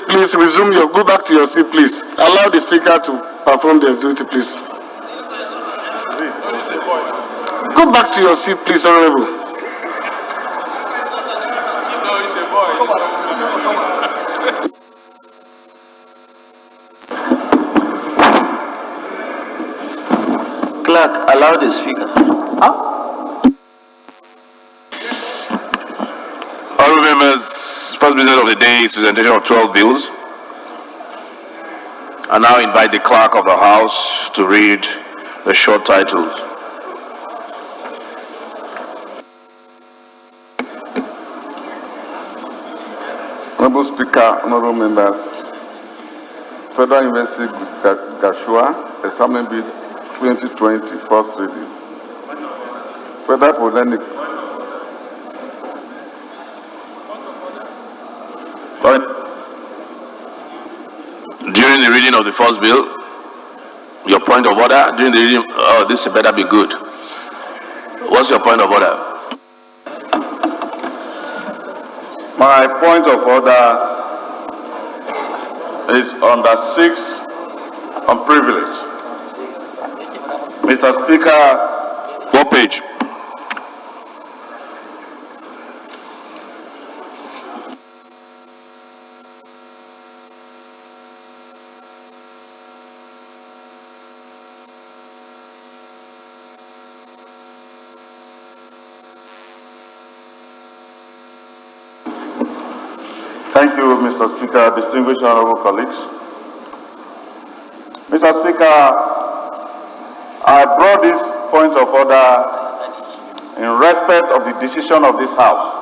Please resume your, go back to your seat, please. Allow the speaker to perform their duty, please. Go back to your seat, please, Honorable. Clerk, allow the speaker. Honorable members, first business of the day is presentation of 12 bills. I now invite the clerk of the House to read the short titles. Honorable Speaker, honorable members, Federal University Gashua, Examen Bill 2020, first reading. Federal Polytechnic. During the reading of the first bill, your point of order, during the reading, oh, this better be good. What's your point of order? My point of order is under 6 on privilege. Mr. Speaker, what page? Thank you, Mr. Speaker, distinguished honorable colleagues. Mr. Speaker, I brought this point of order in respect of the decision of this House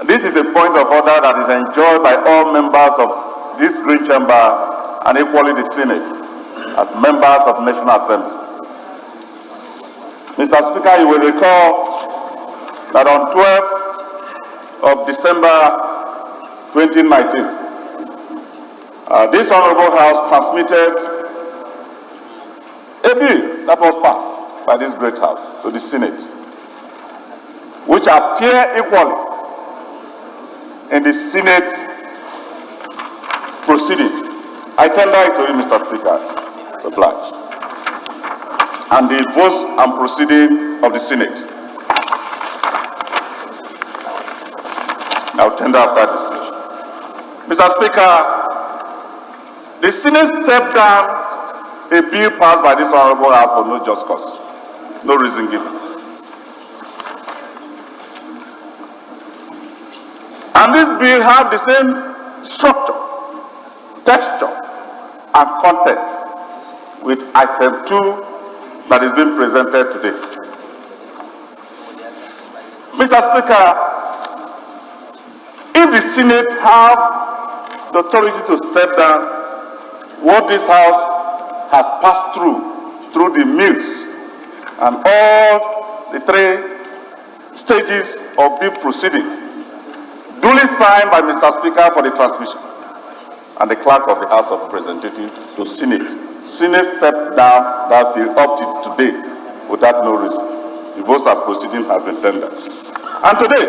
This is a point of order that is enjoyed by all members of this great chamber and equally the Senate as members of National Assembly. Mr. Speaker, you will recall that on 12th of December 2019, this Honorable House transmitted a bill that was passed by this great House to the Senate, which appear equally in the Senate proceeding. I tender it to you, Mr. Speaker, to oblige. And the votes and proceeding of the Senate. I'll tender after this speech. Mr. Speaker, the Senate stepped down a bill passed by this Honorable House for no just cause, no reason given. And this bill had the same structure, texture, and content with item 2 that is being presented today. Mr. Speaker, if the Senate have the authority to step down what this House has passed through the mills and all the 3 stages of bill proceeding, duly signed by Mr. Speaker for the transmission and the clerk of the House of Representatives to Senate. Senate stepped down that bill up to today without no reason. The votes and proceeding have been tendered. And today,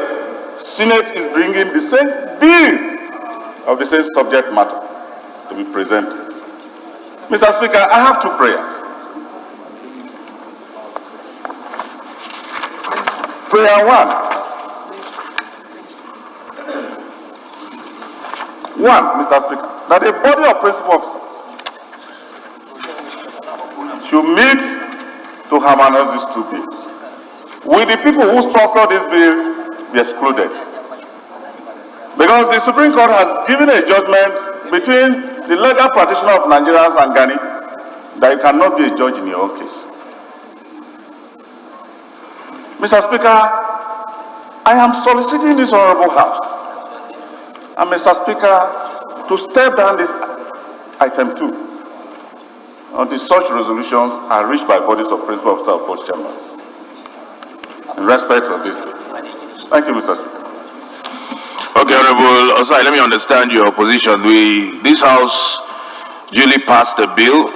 Senate is bringing the same bill of the same subject matter to be presented. Mr. Speaker, I have 2 prayers. Prayer 1. One, Mr. Speaker, that a body of principal officers should meet to harmonize these 2 bills. Will the people who sponsor this bill be excluded? Because the Supreme Court has given a judgment between the legal practitioner of Nigerians and Ghana that you cannot be a judge in your own case. Mr. Speaker, I am soliciting this Honorable House and Mr. Speaker to step down this item 2 until such resolutions are reached by bodies of principal officers of both chambers in respect of this bill. Thank you, Mr. Speaker. Okay, Honorable Osai, let me understand your position. This House duly passed a bill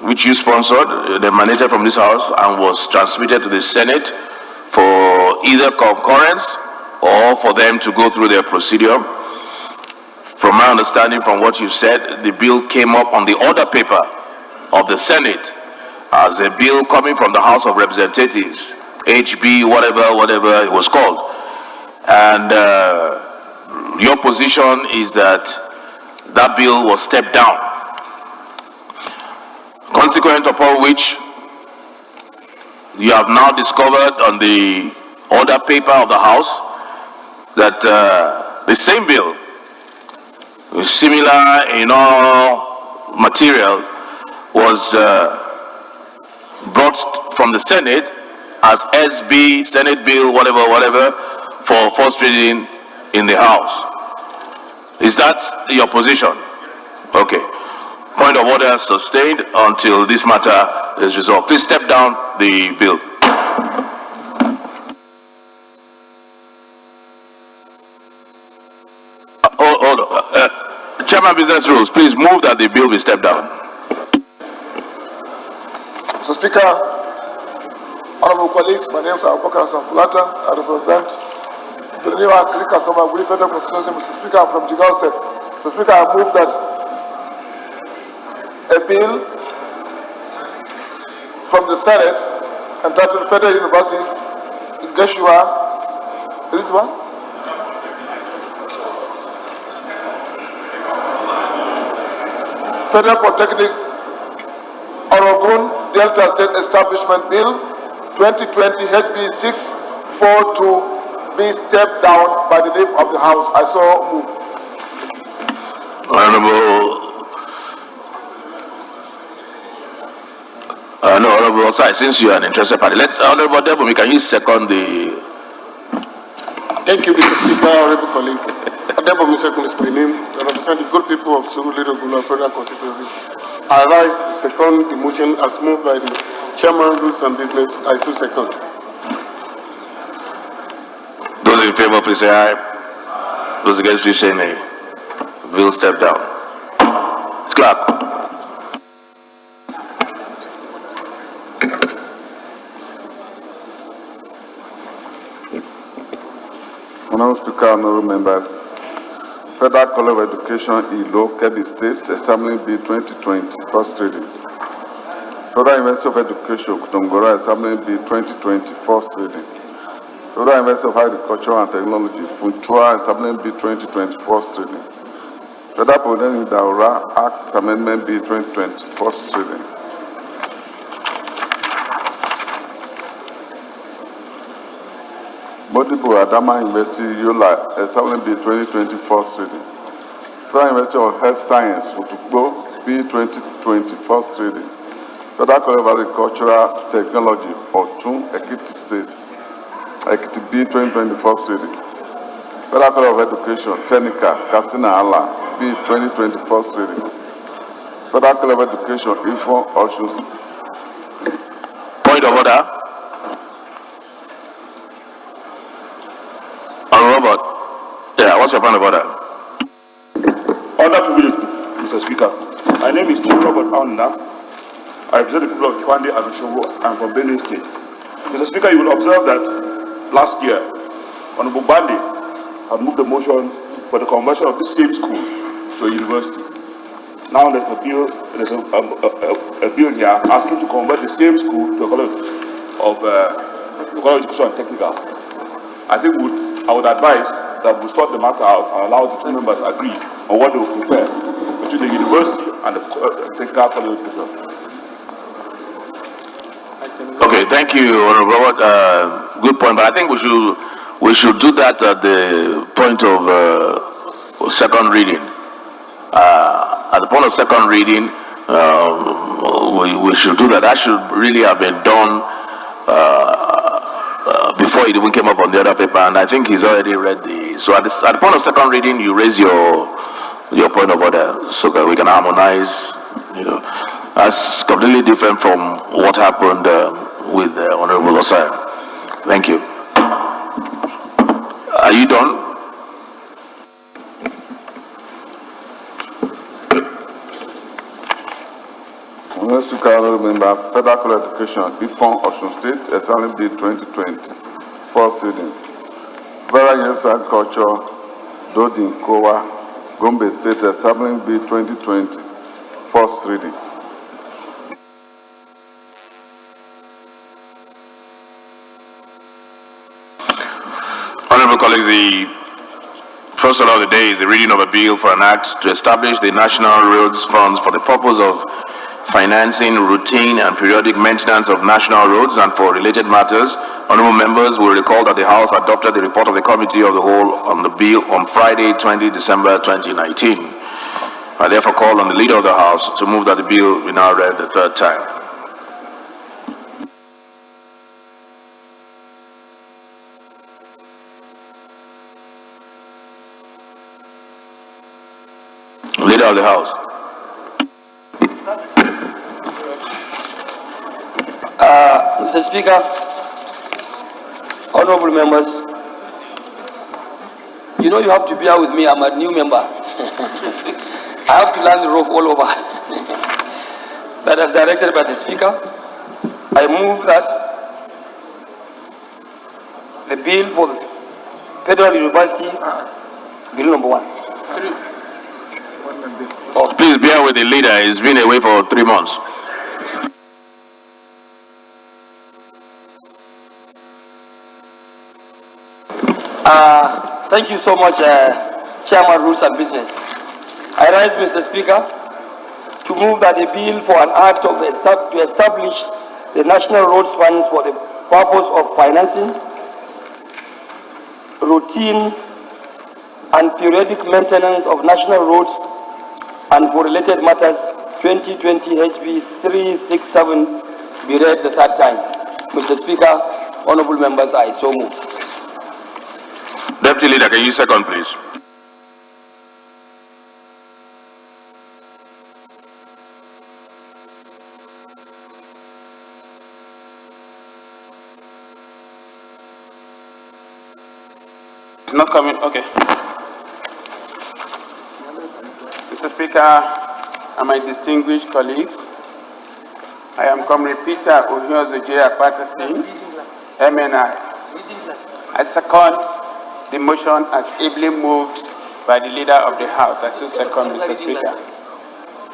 which you sponsored, emanated from this House, and was transmitted to the Senate for either concurrence or for them to go through their procedure. From my understanding, from what you said, the bill came up on the order paper of the Senate as a bill coming from the House of Representatives, HB, whatever it was called. And your position is that that bill was stepped down. Consequent upon which, you have now discovered on the order paper of the House that the same bill, similar in all material, was brought from the Senate as SB, Senate Bill, whatever, for first reading in the House. Is that your position? Okay. Point of order sustained until this matter is resolved. Please step down the bill. Chairman Business Rules, please move that the bill be stepped down. Mr. Speaker, honorable colleagues, my name is Abubakar Sanfulata. I represent the new Agrika Soma Federal Constituency. Mr. Speaker, I'm from Jigawa State. Mr. Speaker, I move that a bill from the Senate entitled Federal University in Geshua, is it one? Federal Polytechnic Oregon Delta State Establishment Bill 2020 HB 642 be stepped down by the leave of the House. I so move. Honorable Osai, since you are an interested party, let's Honorable Debomi, can you second the Thank you, Mr. Speaker, honorable colleague. Adebo Mr. is my name. I represent the good people of Surulere Federal Constituency. I rise to second the motion as moved by the Chairman, Rules and Business. I so second. Those in favor, please say aye. Those against, please say nay. Bill, step down. Clap. Honorable Speaker, honorable members, Federal College of Education, ILO, Kebbi State, Assembly Bill 2020, first reading. Federal University of Education, Kutongora, Assembly Bill 2020, first reading. Federal University of Agriculture and Technology, Funtua, Assembly Bill 2020, first reading. Federal Polytechnic Daura Act Amendment Bill 2020, first reading. Modibo Adama University, Yola, Establishment Bill 2020, first reading. Federal University of Health Science, Utukbo, Bill 2020, first reading. Federal College of Agricultural Technology, Otun, Ekiti State, Ekiti Bill 2020, first reading. Federal College of Education, Technical, Katsina Allah, Bill 2020, first reading. Federal College of Education, Ifon, Osun. Point of order. Robert, yeah, what's your point of order? Under privilege, Mr. Speaker. My name is Robert Aunda. I represent the people of Chwande and Bishogo. I'm from Benue State. Mr. Speaker, you will observe that last year, Honorable Bandi had moved the motion for the conversion of the same school to a university. Now there's a bill, a bill here asking to convert the same school to a college of education and technical. I would advise that we sort the matter out and allow the two members agree on what they would prefer between the university and the technical college of education. Okay, thank you, Honorable Robert. Good point, but I think we should do that at the point of second reading. At the point of second reading, we should do that. That should really have been done before it even came up on the other paper, and I think he's already read the. So at the point of second reading, you raise your point of order so that we can harmonize. You know, that's completely different from what happened with Honorable Osai. Thank you. Are you done? Honorable Speaker, honorable member, Federal College of Education, Ifon, Osun State, Assembly Bill 2020, first reading. Federal University of Agriculture, Dodin, Kowa, Gombe State, Assembly Bill 2020, first reading. Honorable colleagues, the first order of the day is the reading of a bill for an act to establish the National Roads Funds for the purpose of financing routine and periodic maintenance of national roads and for related matters. Honorable members will recall that the House adopted the report of the Committee of the Whole on the bill on Friday, 20 December 2019. I therefore call on the Leader of the House to move that the bill be now read the third time. Leader of the House. Mr. Speaker, honorable members, you know you have to bear with me. I'm a new member. I have to learn the rope all over. But as directed by the Speaker, I move that the bill for the Federal University, bill number 1. Please bear with the leader. He's been away for 3 months. Thank you so much, Chairman, Rules and Business. I rise, Mr. Speaker, to move that a bill for an act of to establish the National Roads Funds for the purpose of financing routine and periodic maintenance of national roads and for related matters 2020 HB 367 be read the third time. Mr. Speaker, honorable members, I so move. Deputy Leader, can you second, please? It's not coming, okay. Mr. Speaker and my distinguished colleagues, I am Comrade Peter Ohiozoje Akpata-Singh, MNI. I second the motion as ably moved by the Leader of the House. I so second, Mr. Speaker.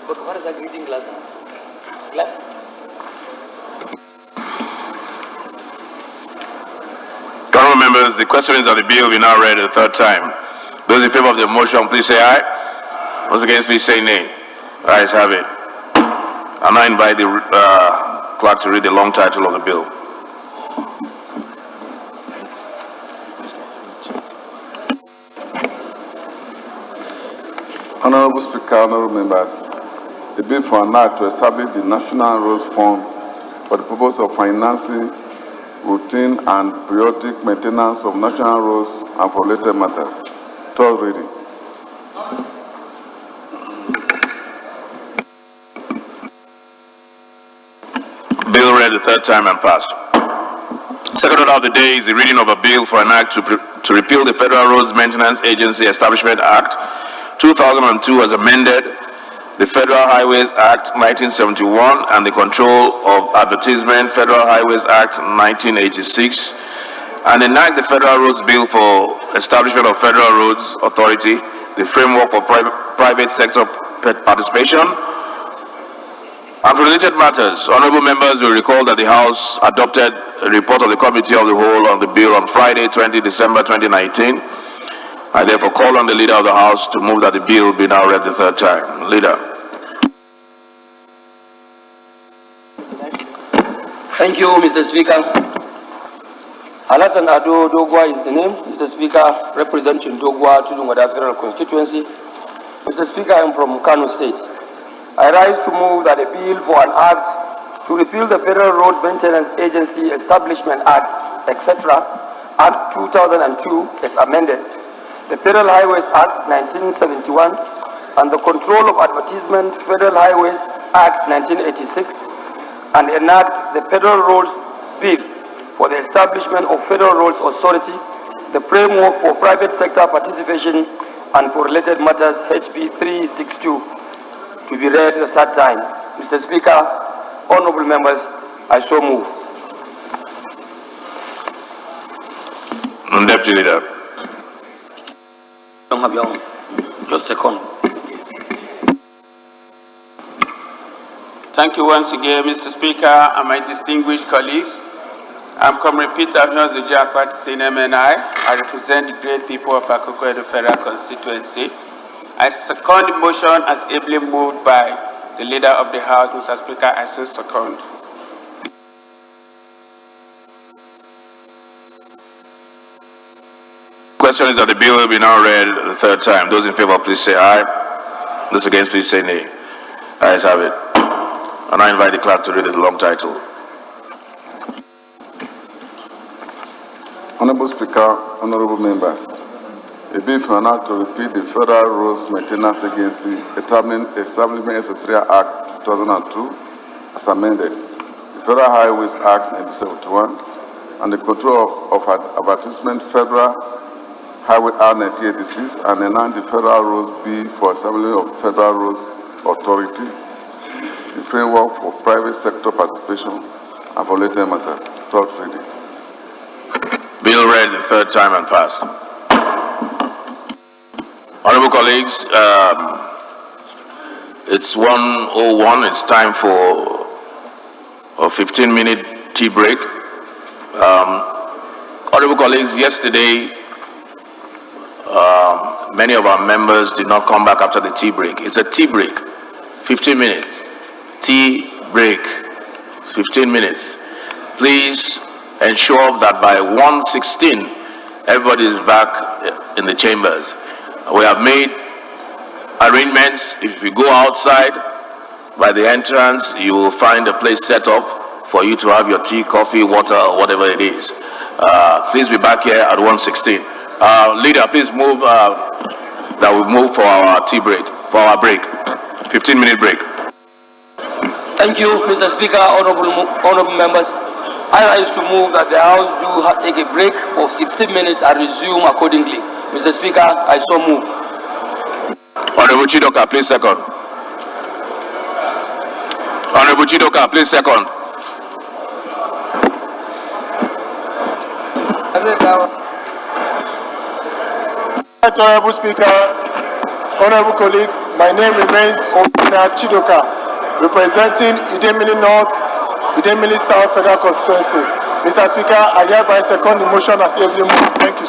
What is that greeting glass? Glasses. Honourable members, the question is that the bill be now read a third time. Those in favour of the motion, please say aye. Those against, please say nay. Ayes have it. I now invite the clerk to read the long title of the bill. Honorable Speaker, honorable members, the bill for an act to establish the National Roads Fund for the purpose of financing routine and periodic maintenance of national roads and for related matters. Third reading. Bill read the third time and passed. Second order of the day is the reading of a bill for an act to repeal the Federal Roads Maintenance Agency Establishment Act 2002 as amended, the Federal Highways Act 1971 and the Control of Advertisement Federal Highways Act 1986, and enact the Federal Roads Bill for establishment of Federal Roads Authority, the framework for private sector participation. And for related matters, honourable members will recall that the House adopted a report of the Committee of the Whole on the bill on Friday, 20 December 2019. I therefore call on the Leader of the House to move that the bill be now read the third time. Leader. Thank you, Mr. Speaker. Alasan Ado Dogwa is the name. Mr. Speaker, representing Dogwa Tudungwada Federal Constituency. Mr. Speaker, I am from Kano State. I rise to move that a bill for an act to repeal the Federal Road Maintenance Agency Establishment Act, etc., Act 2002 is amended, the Federal Highways Act 1971, and the Control of Advertisement Federal Highways Act 1986, and enact the Federal Roads Bill for the establishment of Federal Roads Authority, the framework for private sector participation, and for related matters, HB 362. To be read the third time. Mr. Speaker, honorable members, I so move. Deputy Leader. Don't have your own. Just a second. Thank you once again, Mr. Speaker and my distinguished colleagues. I'm Comrade Peter Ohiozoje Akpata-Singh, MNI. I represent the great people of Akoko Edo Federal Constituency. I second the motion as ably moved by the Leader of the House, Mr. Speaker. I so second. Question is that the bill will be now read the third time. Those in favor, please say aye. Those against, please say nay. Ayes have it. And I invite the clerk to read the long title. Honorable Speaker, honorable members, a bill for an act to repeal the Federal Roads Maintenance Agency Establishment Etc. Act 2002 as amended, the Federal Highways Act 1971, and the Control of Advertisement Federal Highway Act 1986, and enact the Federal Roads Bill for establishment of Federal Roads Authority, the framework for private sector participation, and for related matters. Third reading. Bill read the third time and passed. Honorable colleagues, it's 1:01. It's time for a 15-minute tea break. Honorable colleagues, yesterday, many of our members did not come back after the tea break. It's a tea break, 15 minutes. Tea break, 15 minutes. Please ensure that by 1:16, everybody is back in the chambers. We have made arrangements. If you go outside by the entrance, you will find a place set up for you to have your tea, coffee, water, or whatever it is. Please be back here at 1:16. Leader, please move that we move for our tea break, 15-minute break. Thank you, Mr. Speaker, honorable members. I rise to move that the House take a break for 16 minutes and resume accordingly. Mr. Speaker, I so move. Honorable Chidoka, please second. Honorable Chidoka, please second. Honorable Speaker, honorable colleagues, my name remains Obina Chidoka, representing Idemili North, Idemili South Federal Constituency. Mr. Speaker, I hereby second the motion as ably moved. Thank you.